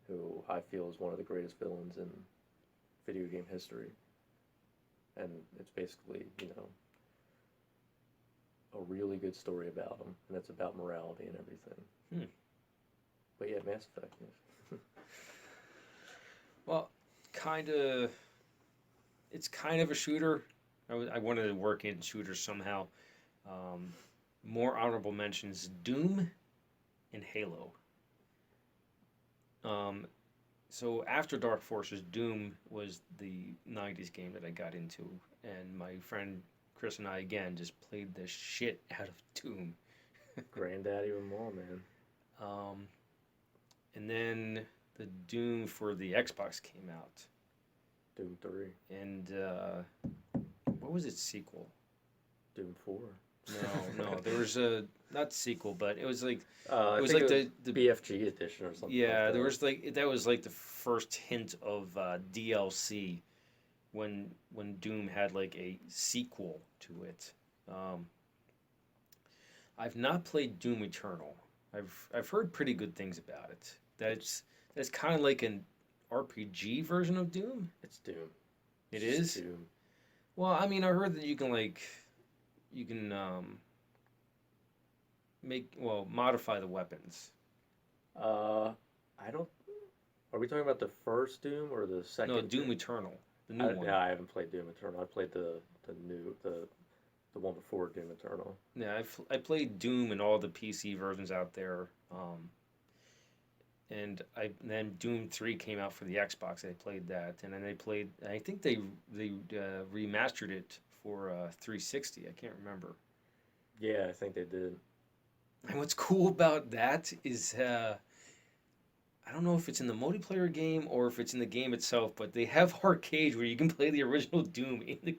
who I feel is one of the greatest villains in video game history. And it's basically, a really good story about him, and it's about morality and everything. But yeah, Mass Effect. Yes. Well, it's kind of a shooter. I wanted to work in shooters somehow. More honorable mentions: Doom and Halo. So after Dark Forces, Doom was the 90s game that I got into, and my friend Chris and I again just played the shit out of Doom. Granddaddy of them all, man. And then the Doom for the Xbox came out. Doom 3. And what was its sequel? Doom 4. No, there was not sequel, but it was like the BFG edition or something. Yeah, there was that was like the first hint of DLC when Doom had like a sequel to it. I've not played Doom Eternal. I've heard pretty good things about it. That's kind of like an RPG version of Doom. It's Doom. It is Doom. Well, I mean, I heard that you can modify the weapons. Uh, I don't. Are we talking about the first Doom or the No, second Doom Doom? Eternal, the new one. Yeah, I haven't played Doom Eternal. I played the one before Doom Eternal. Yeah, I played Doom and all the PC versions out there. And then Doom 3 came out for the Xbox. I played that, and then they played. I think they remastered it for 360. I can't remember. Yeah, I think they did. And what's cool about that is I don't know if it's in the multiplayer game or if it's in the game itself, but they have arcades where you can play the original Doom in the.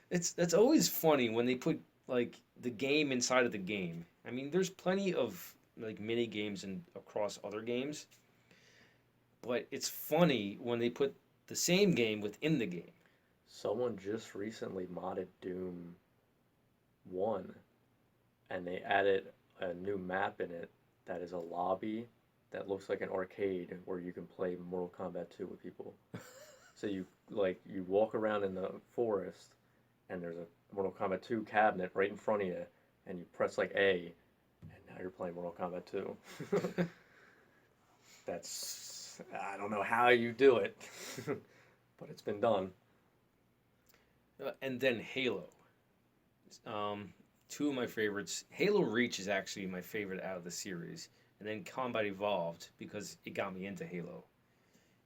That's always funny when they put like the game inside of the game. I mean, there's plenty of like mini games and across other games, but it's funny when they put the same game within the game. Someone just recently modded Doom 1 and they added a new map in it that is a lobby that looks like an arcade where you can play Mortal Kombat 2 with people. So you walk around in the forest and there's a Mortal Kombat 2 cabinet right in front of you and you press like A and now you're playing Mortal Kombat 2. That's I don't know how you do it, but it's been done. And then Halo. Um, Two of my favorites. Halo Reach is actually my favorite out of the series, and then Combat Evolved because it got me into Halo.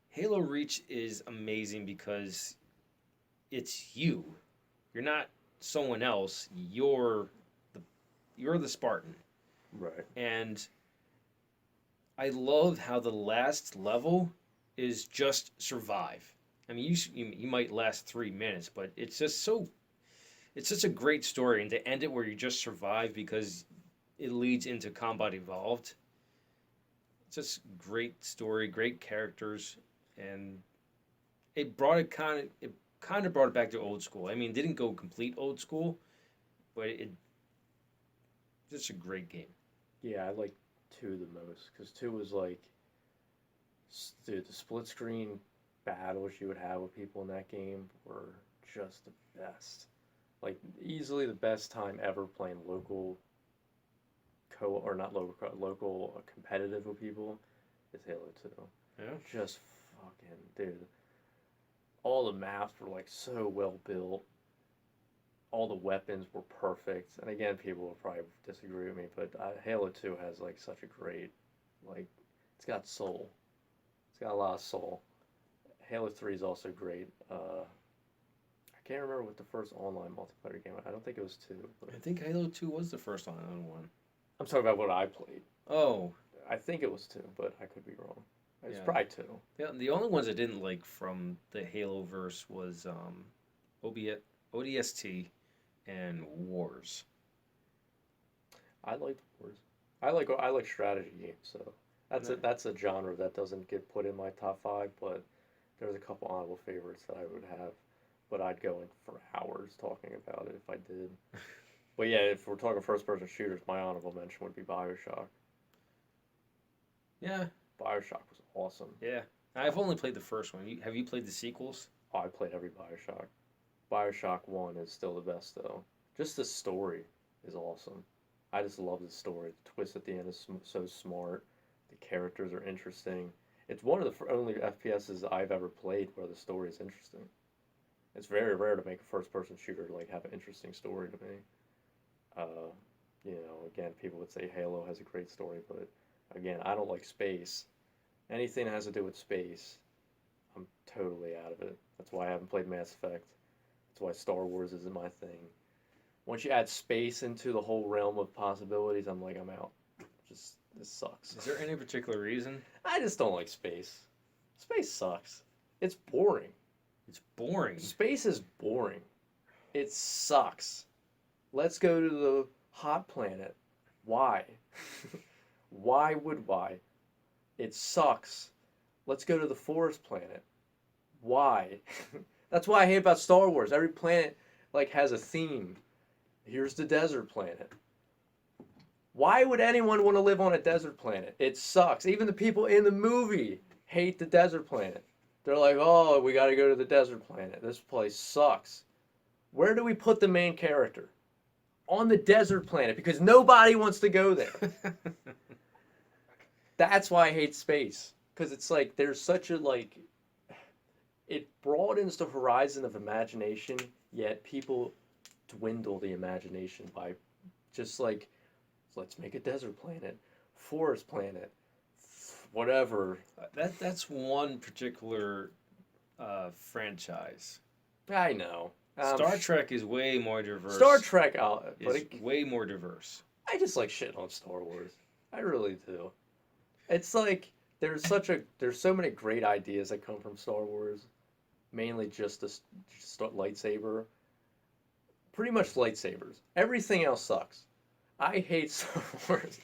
Halo Reach is amazing because it's you. You're not someone else. The you're the Spartan, Right. and I love how the last level is just survive. I mean, you might last 3 minutes, but it's such a great story, and to end it where you just survive because it leads into Combat Evolved. It's just great story, great characters, and it kind of brought it back to old school. I mean, it didn't go complete old school, but it just a great game. Yeah, I like 2 the most because 2 was like, dude, the split screen battles you would have with people in that game were just the best. Like easily the best time ever playing local or not local competitive with people is Halo 2. Yeah. Just fucking dude. All the maps were like so well built. All the weapons were perfect. And again, people will probably disagree with me, but Halo 2 has like such a great, like, it's got soul. It's got a lot of soul. Halo 3 is also great. I can't remember what the first online multiplayer game. I don't think it was 2. But I think Halo 2 was the first online one. I'm talking about what I played. Oh, I think it was 2, but I could be wrong. It's yeah. probably 2. The only ones I didn't like from the Halo verse was ODST and Wars. I like Wars. I like strategy games, so No. that's a genre that doesn't get put in my top 5, but there's a couple honorable favorites that I would have, but I'd go in for hours talking about it if I did. But yeah, if we're talking first person shooters, my honorable mention would be BioShock. Yeah, BioShock was awesome. yeah. I've only played the first one. Have you played the sequels? Oh, I played every BioShock. BioShock 1 is still the best though. Just the story is awesome. I just love the story. The twist at the end is so smart. The characters are interesting. It's one of the only FPSs I've ever played where the story is interesting. It's very rare to make a first-person shooter like have an interesting story to me. Uh, again, people would say Halo has a great story, but again, I don't like space. Anything that has to do with space, I'm totally out of it. That's why I haven't played Mass Effect. That's why Star Wars isn't my thing. Once you add space into the whole realm of possibilities, I'm like, I'm out. Just, this sucks. Is there any particular reason? I just don't like space. Space sucks. It's boring. It's boring. Space is boring. It sucks. Let's go to the hot planet. Why? Why? It sucks. Let's go to the forest planet. Why? That's why I hate about Star Wars. Every planet like has a theme. Here's the desert planet. Why would anyone want to live on a desert planet? It sucks. Even the people in the movie hate the desert planet. They're like, oh, we got to go to the desert planet. This place sucks. Where do we put the main character? On the desert planet because nobody wants to go there. That's why I hate space. Because it's like, there's such a, like, it broadens the horizon of imagination, yet people dwindle the imagination by just like, let's make a desert planet, forest planet, whatever. That's one particular franchise. I know. Star Trek is way more diverse. Star Trek, but is way more diverse. I just like shit on Star Wars. I really do. It's like there's so many great ideas that come from Star Wars. Mainly just the lightsaber. Pretty much lightsabers. Everything else sucks. I hate Star Wars.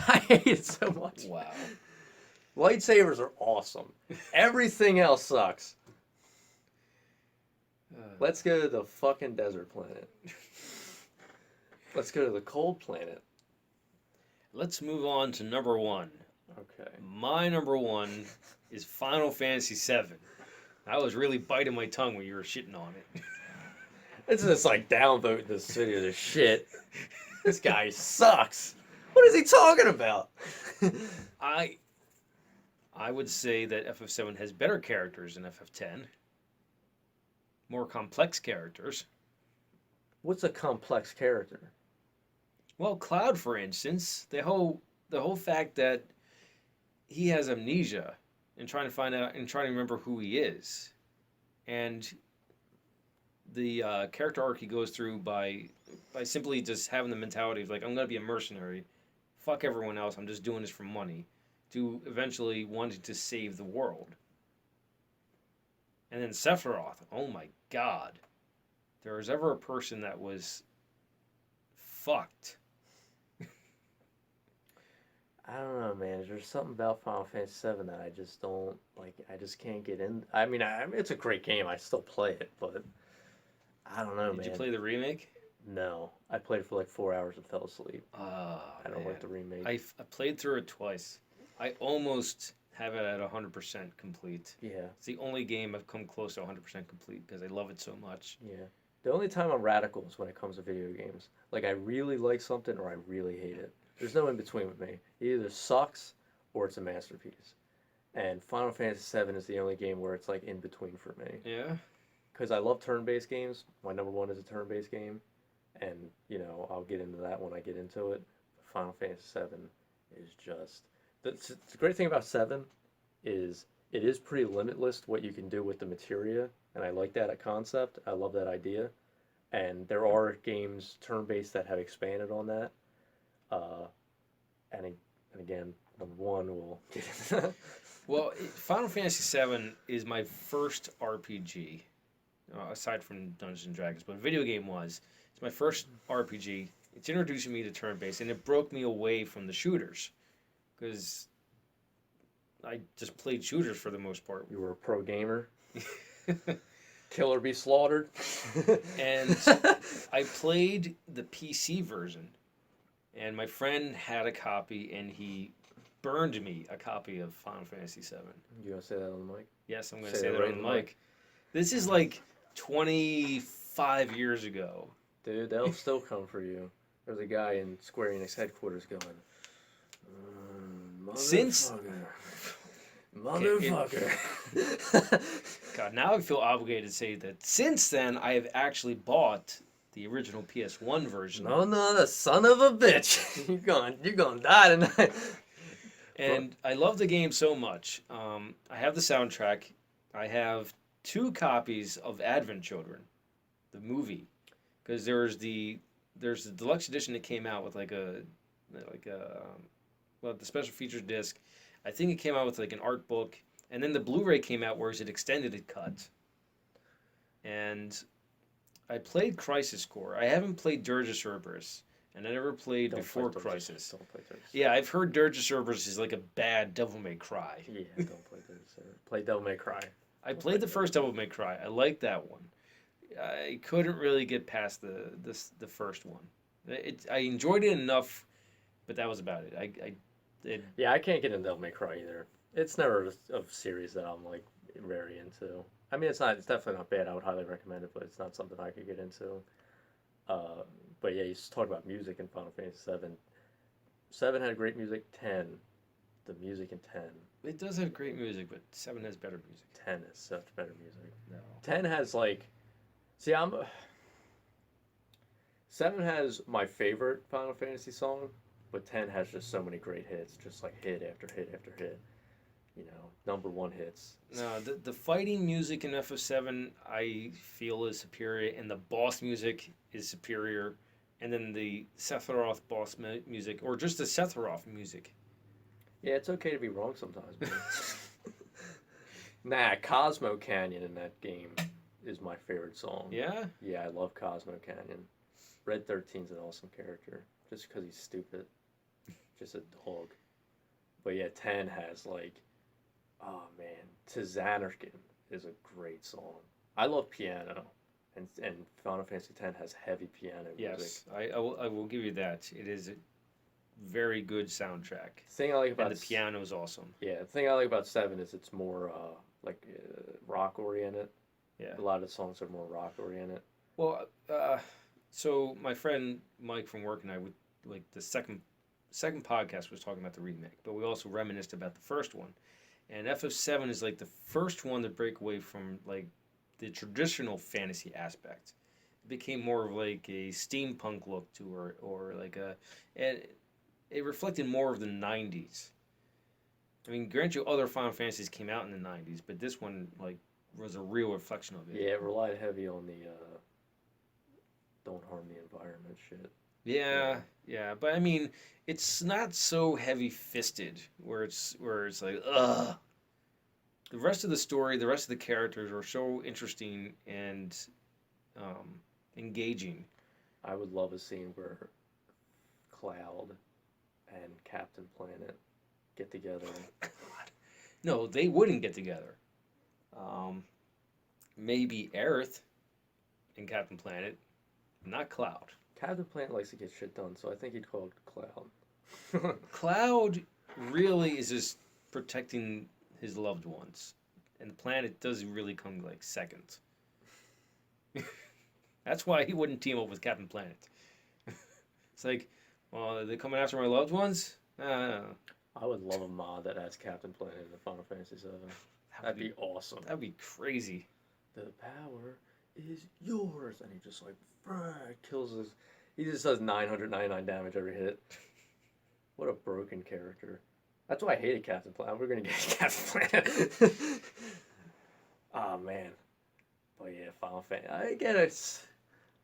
I hate it so much. Wow. Lightsabers are awesome. Everything else sucks. Let's go to the fucking desert planet. Let's go to the cold planet. Let's move on to number one. Okay. My number one is Final Fantasy VII. I was really biting my tongue when you were shitting on it. It's just like downvoting this video to shit. This guy sucks. What is he talking about? I would say that FF7 has better characters than FF10. More complex characters. What's a complex character? Well, Cloud, for instance, the whole fact that he has amnesia and trying to find out and trying to remember who he is, and the character arc he goes through by simply just having the mentality of like, I'm gonna be a mercenary, fuck everyone else, I'm just doing this for money, to eventually wanting to save the world. And then Sephiroth, oh my god, if there was ever a person that was fucked. I don't know, man. There's something about Final Fantasy VII that I just don't like. I just can't get in. I mean, it's a great game. I still play it, but I don't know, man. Did you play the remake? No, I played it for like 4 hours and fell asleep. Oh, I don't like the remake. I played through it twice. I almost have it at 100% complete. Yeah. It's the only game I've come close to 100% complete because I love it so much. Yeah. The only time I'm radical is when it comes to video games. Like, I really like something or I really hate it. There's no in between with me. It either sucks or it's a masterpiece. And Final Fantasy VII is the only game where it's like in between for me. Yeah? Because I love turn-based games. My number one is a turn-based game. And, you know, I'll get into that when I get into it. Final Fantasy VII is just... The great thing about 7 is it is pretty limitless what you can do with the materia. And I like that concept. I love that idea. And there are games turn-based that have expanded on that. And again, number one will get into that. Well, Final Fantasy VII is my first RPG, aside from Dungeons and Dragons, but video game-wise, it's my first RPG. It's introducing me to turn-based, and it broke me away from the shooters, because I just played shooters for the most part. You were a pro gamer. Kill or be slaughtered. And I played the PC version, and my friend had a copy, and he burned me a copy of Final Fantasy VII. You gonna say that on the mic? Yes, I'm going to say that on the mic. This is like 25 years ago. Dude, that'll still come for you. There's a guy in Square Enix headquarters going, Since... Motherfucker. God, now I feel obligated to say that since then, I have actually bought the original PS1 version. No, the son of a bitch. You're gonna die tonight. And I love the game so much. I have the soundtrack. I have 2 copies of Advent Children, the movie, because there's the deluxe edition that came out with the special features disc. I think it came out with like an art book, and then the Blu-ray came out where it's an extended cut. And I played Crisis Core. I haven't played Dirge of Cerberus, and I never played before Crisis. Don't play Dirge. Yeah, I've heard Dirge of Cerberus is like a bad Devil May Cry. Yeah, don't play Dirge. Play Devil May Cry. I played the first Devil May Cry. I liked that one. I couldn't really get past the first one. I enjoyed it enough, but that was about it. Yeah, I can't get into Devil May Cry either. It's never a series that I'm like very into. I mean, it's definitely not bad. I would highly recommend it, but it's not something I could get into. But yeah, you talk about music in Final Fantasy VII. 7 had great music. 10 the music in 10. It does have great music, but 7 has better music. 10 is such better music. No. 10 has like, see, 7 has my favorite Final Fantasy song, but 10 has just so many great hits, just like hit after hit after hit. You know, number one hits. No, the fighting music in FF7 I feel is superior, and the boss music is superior, and then the Sephiroth boss music, or just the Sephiroth music. Yeah, it's okay to be wrong sometimes, man. Nah, Cosmo Canyon in that game is my favorite song. Yeah? Yeah, I love Cosmo Canyon. Red 13's an awesome character, just because he's stupid. Just a dog. But yeah, 10 has like, oh man, Tizanarkin is a great song. I love piano, and Final Fantasy X has heavy piano music. Yes, I will give you that. It is a very good soundtrack. The thing I like about And the piano is awesome. Yeah, the thing I like about 7 is it's more rock oriented. Yeah. A lot of the songs are more rock oriented. Well, so my friend Mike from work and I would like the second podcast was talking about the remake, but we also reminisced about the first one. And FF7 is like the first one to break away from like the traditional fantasy aspect. It became more of like a steampunk look to her, or like and it reflected more of the 90s. I mean, grant you, other Final Fantasies came out in the 90s, but this one like was a real reflection of it. Yeah, it relied heavy on the don't harm the environment shit. Yeah, but I mean, it's not so heavy-fisted where it's like ugh. The rest of the story, the rest of the characters are so interesting and engaging. I would love a scene where Cloud and Captain Planet get together. No, they wouldn't get together. Maybe Aerith and Captain Planet, not Cloud. Captain Planet likes to get shit done, so I think he'd call Cloud. Cloud really is just protecting his loved ones, and the planet doesn't really come like second. That's why he wouldn't team up with Captain Planet. It's like, well, are they coming after my loved ones? I would love a mod that adds Captain Planet in the Final Fantasy VII. That'd be awesome. That'd be crazy. The power is yours, and he just like kills his. He just does 999 damage every hit. What a broken character. That's why I hated Captain Planet. We're gonna get Captain Planet. Oh man, but yeah, Final Fantasy. I get it.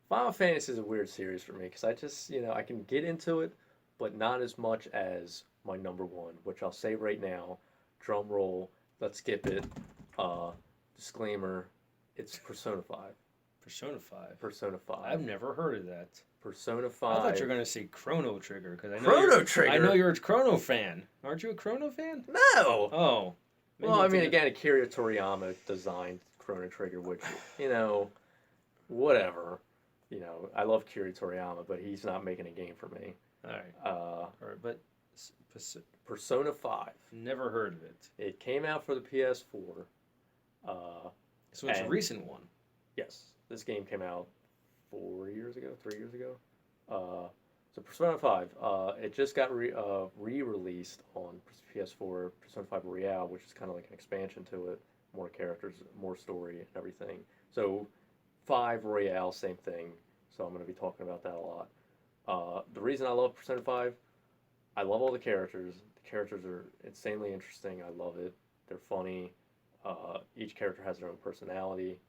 Final Fantasy is a weird series for me because I just I can get into it, but not as much as my number one, which I'll say right now. Drum roll. Let's skip it. Disclaimer. It's Persona 5. Persona 5. Persona 5. I've never heard of that. Persona 5. I thought you were going to say Chrono Trigger because I know Chrono Trigger. I know you're a Chrono fan. Aren't you a Chrono fan? No. Oh. Well, I mean, again, Akira Toriyama designed Chrono Trigger, which whatever. I love Akira Toriyama, but he's not making a game for me. All right. All right, but Persona 5. Never heard of it. It came out for the PS4. So it's a recent one. Yes, this game came out 3 years ago. So Persona 5, it just got re-released on PS4, Persona 5 Royale, which is kind of like an expansion to it, more characters, more story, and everything. So 5 Royale, same thing. So I'm going to be talking about that a lot. The reason I love Persona 5, I love all the characters. The characters are insanely interesting. I love it. They're funny. Each character has their own personality.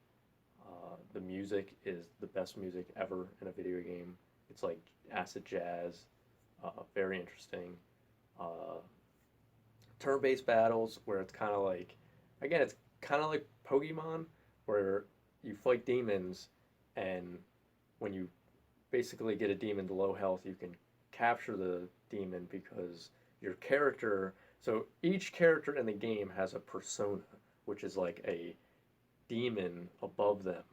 The music is the best music ever in a video game. It's like acid jazz, very interesting. Turn-based battles where it's kind of like, again, it's kind of like Pokemon, where you fight demons, and when you basically get a demon to low health, you can capture the demon because your character. So each character in the game has a persona, which is like a demon above them.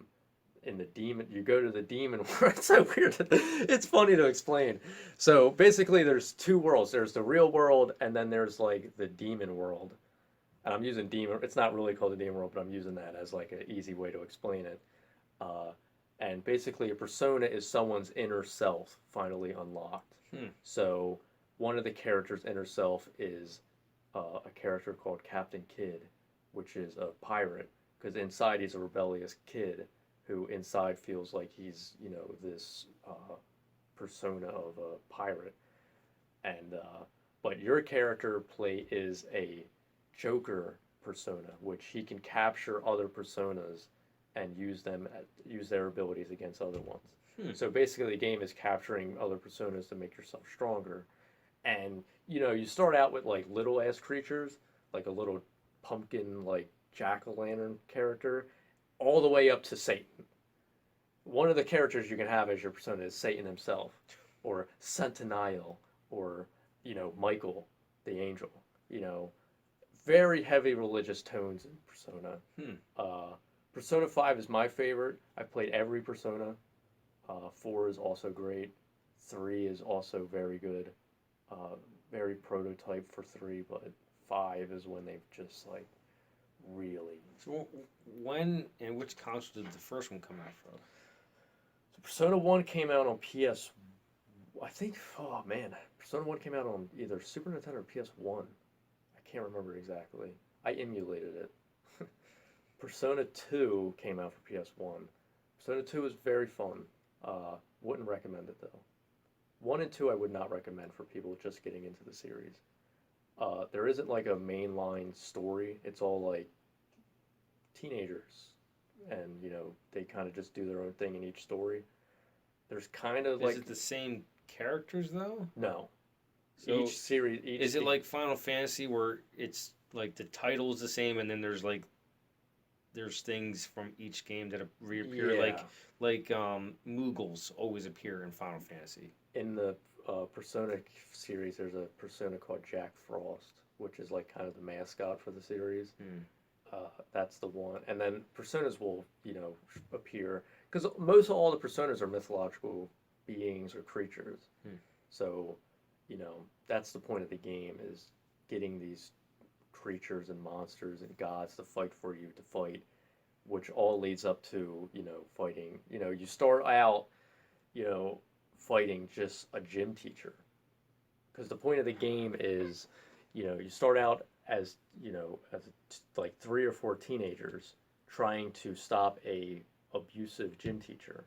In the demon, you go to the demon world. It's so weird. It's funny to explain. So basically, there's two worlds. There's the real world, and then there's like the demon world. And I'm using demon. It's not really called the demon world, but I'm using that as like an easy way to explain it. And basically, a persona is someone's inner self finally unlocked. So one of the characters' inner self is a character called Captain Kidd, which is a pirate, because inside he's a rebellious kid who inside feels like he's, this persona of a pirate. And but your character play is a Joker persona, which he can capture other personas and use their abilities against other ones. Hmm. So basically, the game is capturing other personas to make yourself stronger. And you start out with like little ass creatures, like a little pumpkin, like jack o' lantern character, all the way up to Satan. One of the characters you can have as your persona is Satan himself, or Centennial, or Michael, the angel. You know, very heavy religious tones in Persona. Hmm. Persona 5 is my favorite. I've played every Persona. 4 is also great. 3 is also very good. Very prototype for 3, but 5 is when they've just like really. So when and which console did the first one come out from? So Persona 1 came out on PS. I think. Oh man, Persona 1 came out on either Super Nintendo or PS1. I can't remember exactly. I emulated it. Persona 2 came out for PS1. Persona 2 is very fun. Wouldn't recommend it though. 1 and 2 I would not recommend for people just getting into the series. There isn't like a mainline story. It's all like teenagers, and they kind of just do their own thing in each story. There's kind of like Is it the same characters though? no. So Each series, is it like Final Fantasy where it's like the title is the same and then there's things from each game that reappear yeah. like Moogles always appear in Final Fantasy. In the Persona series, there's a Persona called Jack Frost, which is like kind of the mascot for the series. Hmm. That's the one, and then personas will appear because most of all the personas are mythological beings or creatures. Hmm. So, that's the point of the game is getting these creatures and monsters and gods to fight for you to fight, which all leads up to fighting. You start out you know fighting just a gym teacher because the point of the game is you start out as like 3 or 4 teenagers trying to stop a abusive gym teacher,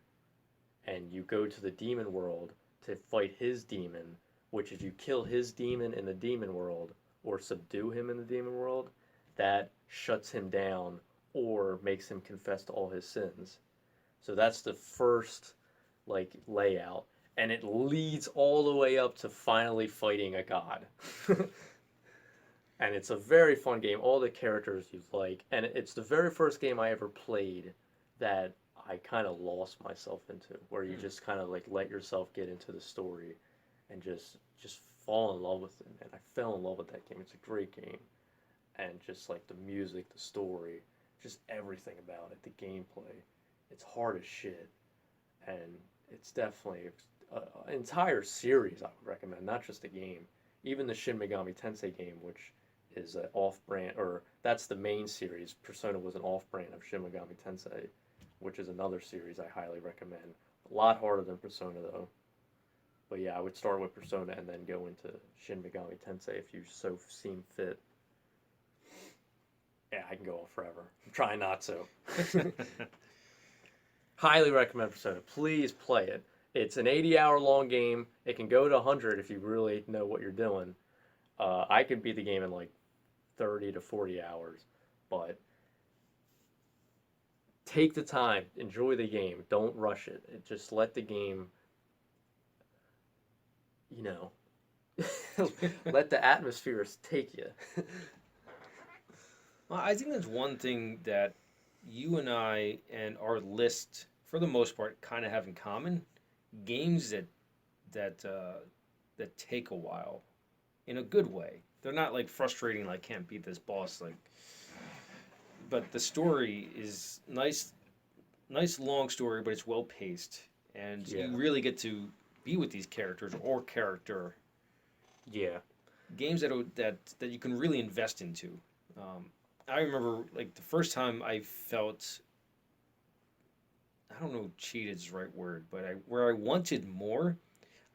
and you go to the demon world to fight his demon, which if you kill his demon in the demon world or subdue him in the demon world, that shuts him down or makes him confess to all his sins. So that's the first like layout, and it leads all the way up to finally fighting a god. And it's a very fun game. All the characters you like, and it's the very first game I ever played that I kind of lost myself into, where you just kind of like let yourself get into the story and just fall in love with it. And I fell in love with that game. It's a great game, and just like the music, the story, just everything about it, the gameplay. It's hard as shit, and it's definitely an entire series I would recommend, not just a game. Even the Shin Megami Tensei game, which is an off-brand, or that's the main series. Persona was an off-brand of Shin Megami Tensei, which is another series I highly recommend. A lot harder than Persona though. But yeah, I would start with Persona and then go into Shin Megami Tensei if you so seem fit. Yeah, I can go on forever. I'm trying not to. Highly recommend Persona. Please play it. It's an 80-hour long game. It can go to 100 if you really know what you're doing. I could beat the game in like 30 to 40 hours, but take the time, enjoy the game, don't rush it. Just let the game, you know, let the atmosphere take you. Well, I think that's one thing that you and I and our list, for the most part, kind of have in common. Games that take a while, in a good way. They're not like frustrating, like can't beat this boss, like. But the story is nice, nice long story, but it's well paced, and Yeah. you really get to be with these characters or character Yeah. games that you can really invest into. Um, I remember like the first time I felt, I don't know, cheated is the right word, but where I wanted more.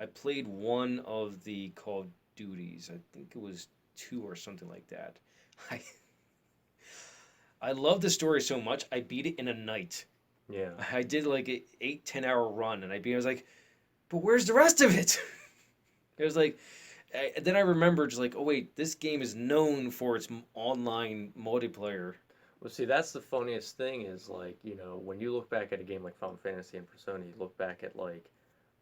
I played one of the Call of Duties. I think it was 2 or something like that. I I love the story so much. I beat it in a night. Yeah. I did like an 8-10 hour run, and I was like, but where's the rest of it? It was like, then I remembered, just like, oh wait, this game is known for its online multiplayer. Well, see, that's the funniest thing is like, you know, when you look back at a game like Final Fantasy and Persona, you look back at like,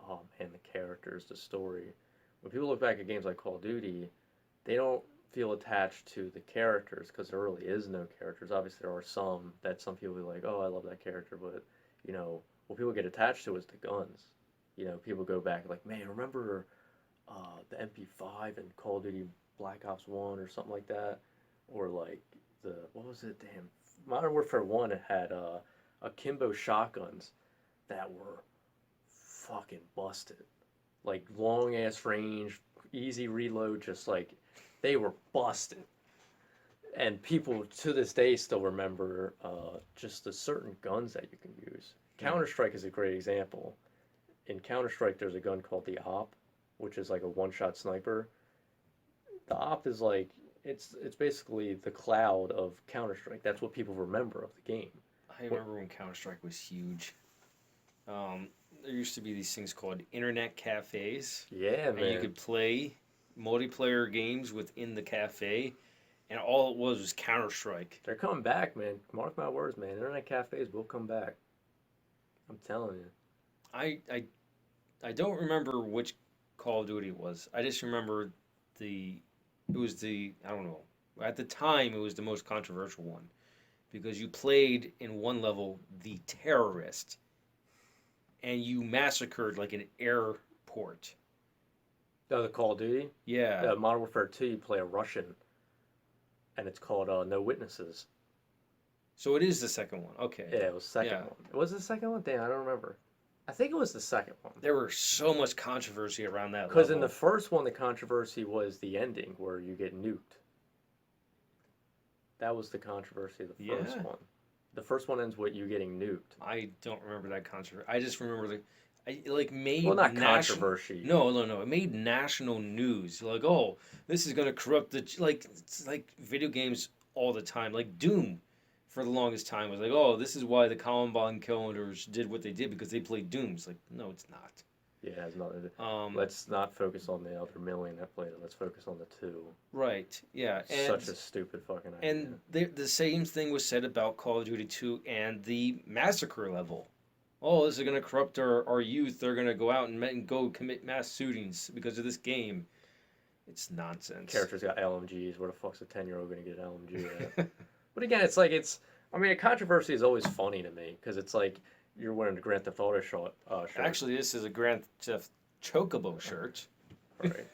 oh man, the characters, the story. When people look back at games like Call of Duty, they don't feel attached to the characters because there really is no characters. Obviously, there are some that some people be like, oh, I love that character, but you know, what people get attached to is the guns. You know, people go back like, man, remember the MP5 and Call of Duty Black Ops 1 or something like that, or like the what was it? Damn, Modern Warfare 1 had akimbo shotguns that were fucking busted, like long ass range, easy reload, just like they were busted. And people to this day still remember just the certain guns that you can use. Counter Strike is a great example. In Counter Strike, there's a gun called the Op, which is like a one-shot sniper. The Op is like it's basically the cloud of Counter Strike. That's what people remember of the game. I remember when Counter Strike was huge. There used to be these things called internet cafes, Yeah, and you man. could play multiplayer games within the cafe, and all it was Counter Strike. They're coming back, man. Mark my words, man. Internet cafes will come back. I'm telling you. I, I I don't remember which Call of Duty it was. I just remember the it was the I don't know. At the time, it was the most controversial one because you played in one level the terrorist, and you massacred like an airport. Oh, the Call of Duty? Yeah. Modern Warfare 2, you play a Russian, and it's called No Witnesses. So it is the second one. Okay. Yeah, it was the second Yeah. one. Was it the second one? Damn, I don't remember. I think it was the second one. There was so much controversy around that Because in level. the first one, the controversy was the ending where you get nuked. That was the controversy of the first Yeah. one. The first one ends with you getting nuked. I don't remember that controversy. I just remember it like Well, made not national. controversy. No. It made national news. Like, oh, this is gonna corrupt the like. It's like video games all the time. Like Doom, for the longest time was like, oh, this is why the Columbine killers did what they did because they played Doom. It's like, no, it's not. Yeah, it has nothing to do. Um, Let's not focus on the other million that played it. Let's focus on the two. right. Yeah. Such a stupid fucking idea. And the same thing was said about Call of Duty 2 and the massacre level. Oh, this is going to corrupt our youth. They're going to go out and go commit mass shootings because of this game. It's nonsense. Characters got LMGs. Where the fuck's a 10-year-old going to get an LMG at? But again, it's like I mean, a controversy is always funny to me because it's like you're wearing the Grand Theft Auto shirt. Actually, this is a Grand Theft Chocobo shirt. Right.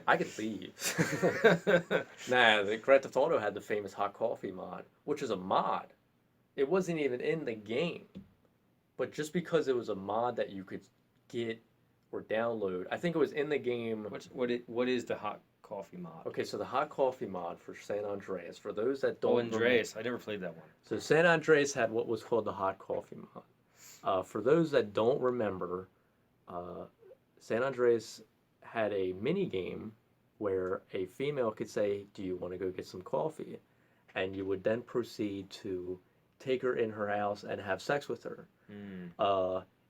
I could leave. Nah, the Grand Theft Auto had the famous hot coffee mod, which is a mod. It wasn't even in the game, but just because it was a mod that you could get or download, I think it was in the game. What is the hot coffee mod? Okay, so the hot coffee mod for San Andreas, for those that Oh, don't Andreas. I never played that one. So San Andreas had what was called the hot coffee mod. For those that don't remember, San Andreas had a mini game where a female could say, "Do you want to go get some coffee?" And you would then proceed to take her in her house and have sex with her.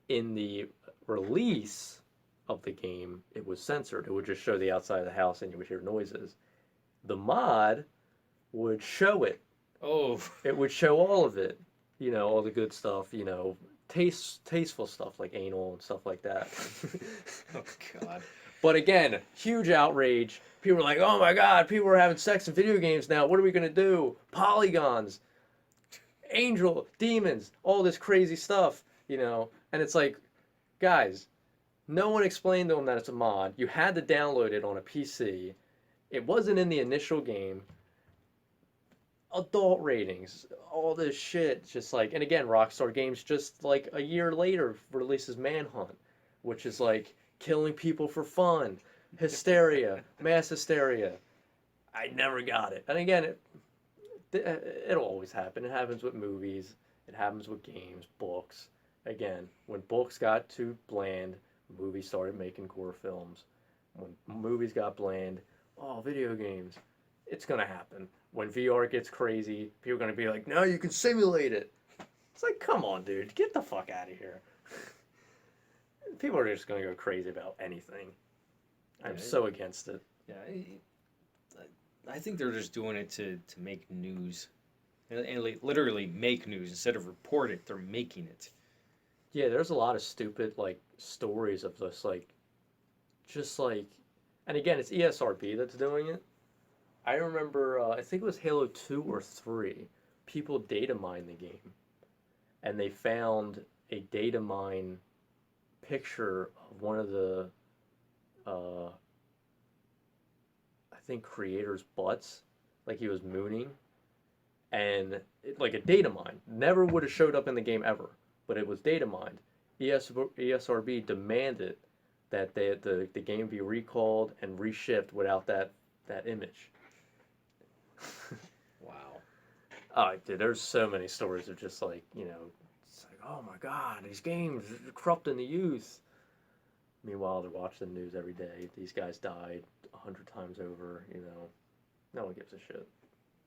In the release of the game, it was censored. It would just show the outside of the house and you would hear noises. The mod would show it. Oh. It would show all of it. You know, all the good stuff, you know, tasteful stuff like anal and stuff like that. Oh, God. But again, huge outrage. People were like, oh my God, people are having sex in video games now. What are we going to do? Polygons, angel, demons, all this crazy stuff, you know. And it's like, guys, no one explained to them that it's a mod. You had to download it on a PC. It wasn't in the initial game. Adult ratings, all this shit, just like, and again, Rockstar Games just like a year later releases Manhunt, which is like killing people for fun, hysteria, mass hysteria. I never got it. And again, it'll always happen. It happens with movies. It happens with games, books. Again, when books got too bland, movies started making gore films. When movies got bland, oh, video games. It's gonna happen. When VR gets crazy, people are gonna be like, no, you can simulate it. It's like, come on, dude, get the fuck out of here. People are just gonna go crazy about anything. I'm Yeah, so against it. yeah. I think they're just doing it to make news, and like, literally make news instead of report it. They're making it. Yeah, there's a lot of stupid like stories of this like just like, and again, it's ESRB that's doing it. I remember, I think it was Halo 2 or 3. People data mined the game, and they found a data mine picture of one of the, I think, creator's butts, like he was mooning, and like a data mine. Never would have showed up in the game ever, but it was data mined. ESRB demanded that the game be recalled and reshipped without that image. Wow. Oh, dude, there's so many stories of just like, it's like, oh my God, these games are corrupting the youth. Meanwhile, they're watching the news every day. These guys died 100 times over. No one gives a shit.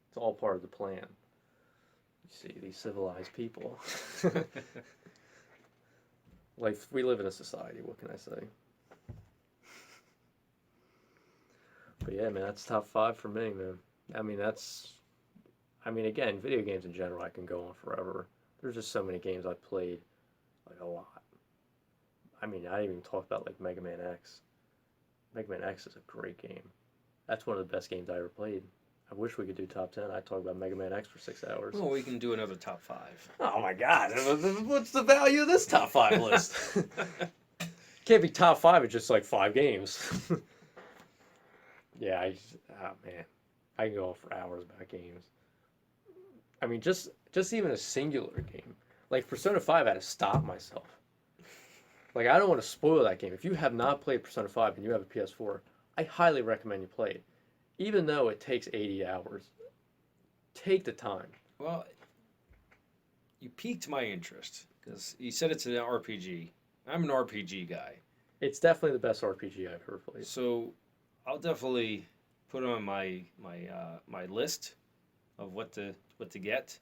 It's all part of the plan. You see, these civilized people. Life, we live in a society, what can I say? But yeah, man, that's top 5 for me, man. Again, video games in general, I can go on forever. There's just so many games I've played, like a lot. I didn't even talk about like Mega Man X. Mega Man X is a great game. That's one of the best games I ever played. I wish we could do top 10. I'd talk about Mega Man X for 6 hours. Well, we can do another top 5. Oh my God, what's the value of this top 5 list? Can't be top 5, it's just like 5 games. Yeah, oh man, I can go on for hours about games. Just even a singular game. Like Persona 5, I had to stop myself. Like, I don't want to spoil that game. If you have not played Persona 5 and you have a PS4, I highly recommend you play it. Even though it takes 80 hours. Take the time. Well, you piqued my interest because you said it's an RPG. I'm an RPG guy. It's definitely the best RPG I've ever played. So I'll definitely put on my list of what to get.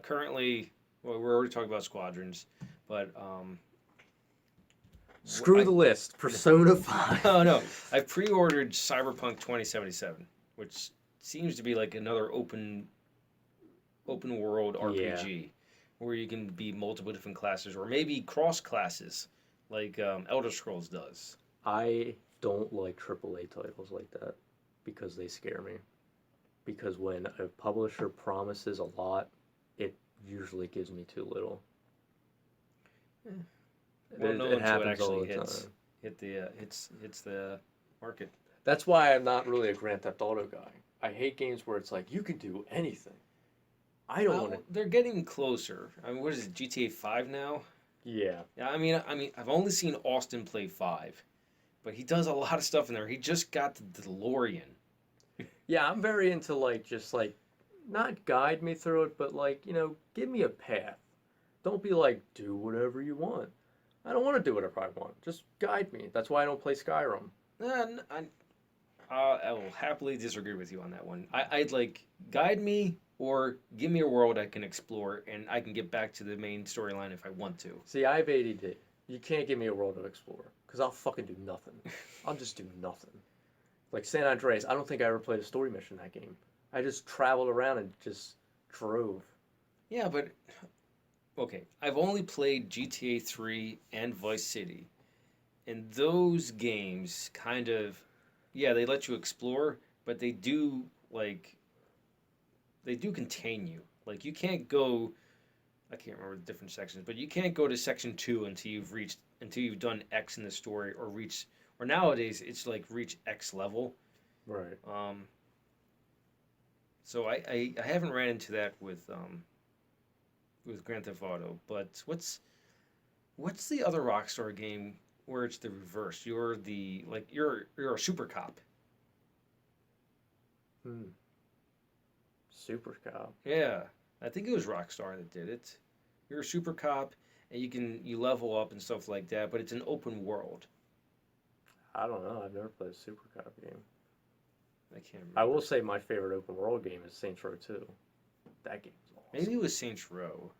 Currently, well, we're already talking about Squadrons, but Screw the list. Persona 5. oh no, I pre-ordered Cyberpunk 2077, which seems to be like another open world RPG where you can be multiple different classes or maybe cross classes like Elder Scrolls does. I don't like AAA titles like that because they scare me. Because when a publisher promises a lot, it usually gives me too little. Well, no until it actually time. hits the market. That's why I'm not really a Grand Theft Auto guy. I hate games where it's like you can do anything. I don't want to. They're getting closer. What is it? GTA 5 now? Yeah. Yeah. I've only seen Austin play 5, but he does a lot of stuff in there. He just got the DeLorean. Yeah, I'm very into just not guide me through it, but give me a path. Don't be like do whatever you want. I don't want to do whatever I want. Just guide me. That's why I don't play Skyrim. I will happily disagree with you on that one. I'd like guide me or give me a world I can explore and I can get back to the main storyline if I want to. See, I have ADD. You can't give me a world to explore because I'll fucking do nothing. I'll just do nothing. Like San Andreas, I don't think I ever played a story mission in that game. I just traveled around and just drove. Yeah, but okay, I've only played GTA 3 and Vice City. And those games kind of, yeah, they let you explore, but they do contain you. Like you can't go, I can't remember the different sections, but you can't go to section 2 until you've done X in the story or nowadays it's like reach X level. Right. So I haven't ran into that with Grand Theft Auto, but what's the other Rockstar game where it's the reverse? You're a super cop. Super cop. Yeah, I think it was Rockstar that did it. You're a super cop, and you level up and stuff like that, but it's an open world. I don't know. I've never played a super cop game. I can't remember. I will say my favorite open world game is Saints Row 2. That game is awesome. Maybe it was Saints Row.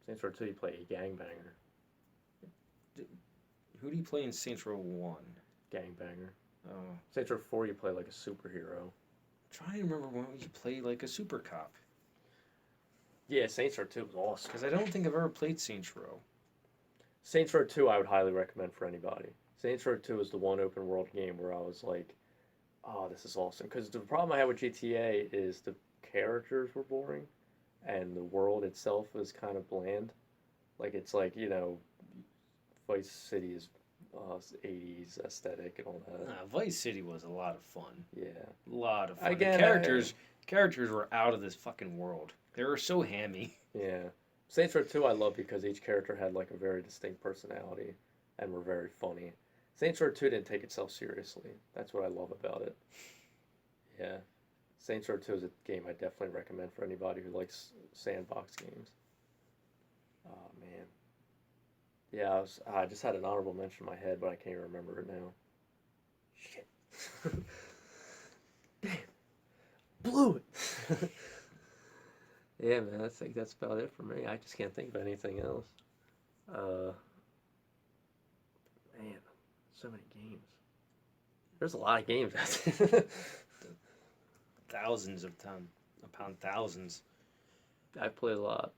Saints Row 2, you play a gangbanger. Who do you play in Saints Row 1? Gangbanger. Oh. Saints Row 4, you play like a superhero. Trying to remember when you played like a super cop. Yeah, Saints Row 2 was awesome. Because I don't think I've ever played Saints Row. Saints Row 2 I would highly recommend for anybody. Saints Row 2 is the one open world game where I was like, oh, this is awesome. Because the problem I had with GTA is the characters were boring and the world itself was kind of bland. Like, it's like, you know, Vice City is 80s aesthetic and all that. Vice City was a lot of fun. Yeah. A lot of fun. Again, the characters were out of this fucking world. They were so hammy. Yeah. Saints Row 2 I love because each character had like a very distinct personality and were very funny. Saints Row 2 didn't take itself seriously. That's what I love about it. Yeah. Saints Row 2 is a game I definitely recommend for anybody who likes sandbox games. Oh, man. Yeah, I just had an honorable mention in my head, but I can't remember it now. Shit. Damn. Blew it. Yeah, man, I think that's about it for me. I just can't think of anything else. Man, so many games. There's a lot of games out there. Thousands upon thousands. I play a lot.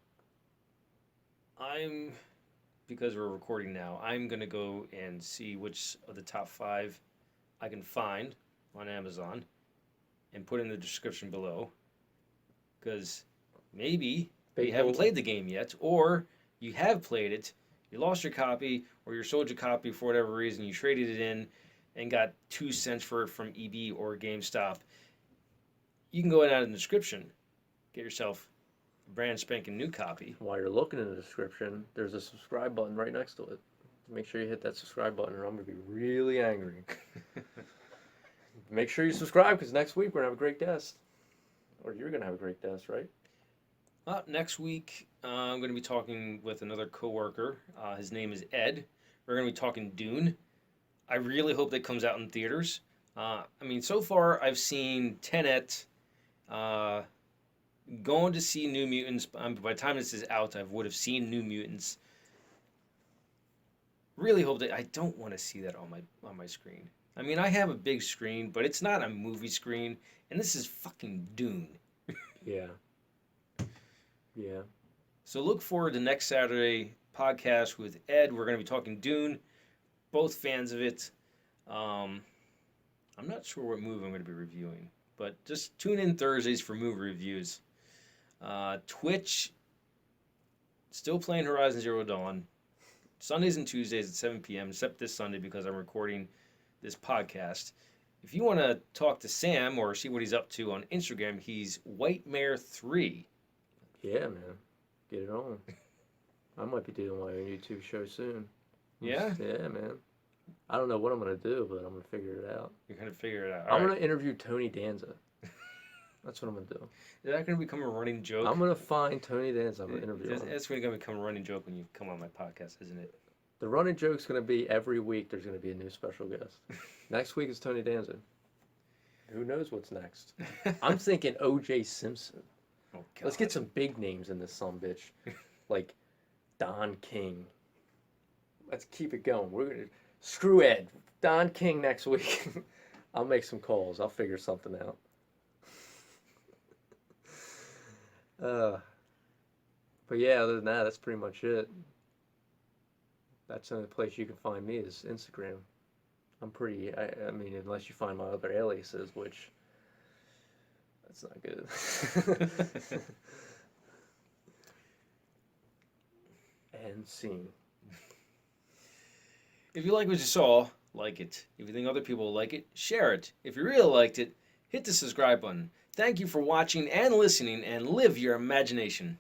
Because we're recording now, I'm going to go and see which of the top 5 I can find on Amazon and put in the description below. Because maybe you haven't played the game yet, or you have played it, you lost your copy, or you sold your copy for whatever reason, you traded it in and got 2 cents for it from EB or GameStop. You can go down in the description, get yourself a brand spanking new copy. While you're looking in the description, there's a subscribe button right next to it. Make sure you hit that subscribe button or I'm going to be really angry. Make sure you subscribe because next week we're going to have a great guest. Or you're going to have a great guest, right? Next week, I'm going to be talking with another coworker. His name is Ed. We're going to be talking Dune. I really hope that comes out in theaters. So far I've seen Tenet, going to see New Mutants. By the time this is out, I would have seen New Mutants. Really hope that I don't want to see that on my screen. I have a big screen, but it's not a movie screen, and this is fucking Dune. Yeah. Yeah. So look forward to next Saturday podcast with Ed. We're going to be talking Dune. Both fans of it. I'm not sure what movie I'm going to be reviewing, but just tune in Thursdays for movie reviews. Twitch, still playing Horizon Zero Dawn. Sundays and Tuesdays at 7 p.m., except this Sunday because I'm recording this podcast. If you want to talk to Sam or see what he's up to on Instagram, he's WhiteMare3. Yeah, man. Get it on. I might be doing my own YouTube show soon. Yeah? Yeah, man. I don't know what I'm going to do, but I'm going to figure it out. You're going to figure it out. I'm going to interview Tony Danza. That's what I'm going to do. Is that going to become a running joke? I'm going to find Tony Danza. I'm going to interview him. That's going to become a running joke when you come on my podcast, isn't it? The running joke's going to be every week there's going to be a new special guest. Next week is Tony Danza. Who knows what's next? I'm thinking O.J. Simpson. Oh, God. Let's get some big names in this sumbitch. Like Don King. Let's keep it going. We're going to screw Ed. Don King next week. I'll make some calls. I'll figure something out. But yeah, other than that, that's pretty much it. That's the only place you can find me is Instagram. I'm pretty, unless you find my other aliases, which, that's not good. And scene. If you like what you saw, like it. If you think other people will like it, share it. If you really liked it, hit the subscribe button. Thank you for watching and listening, and live your imagination.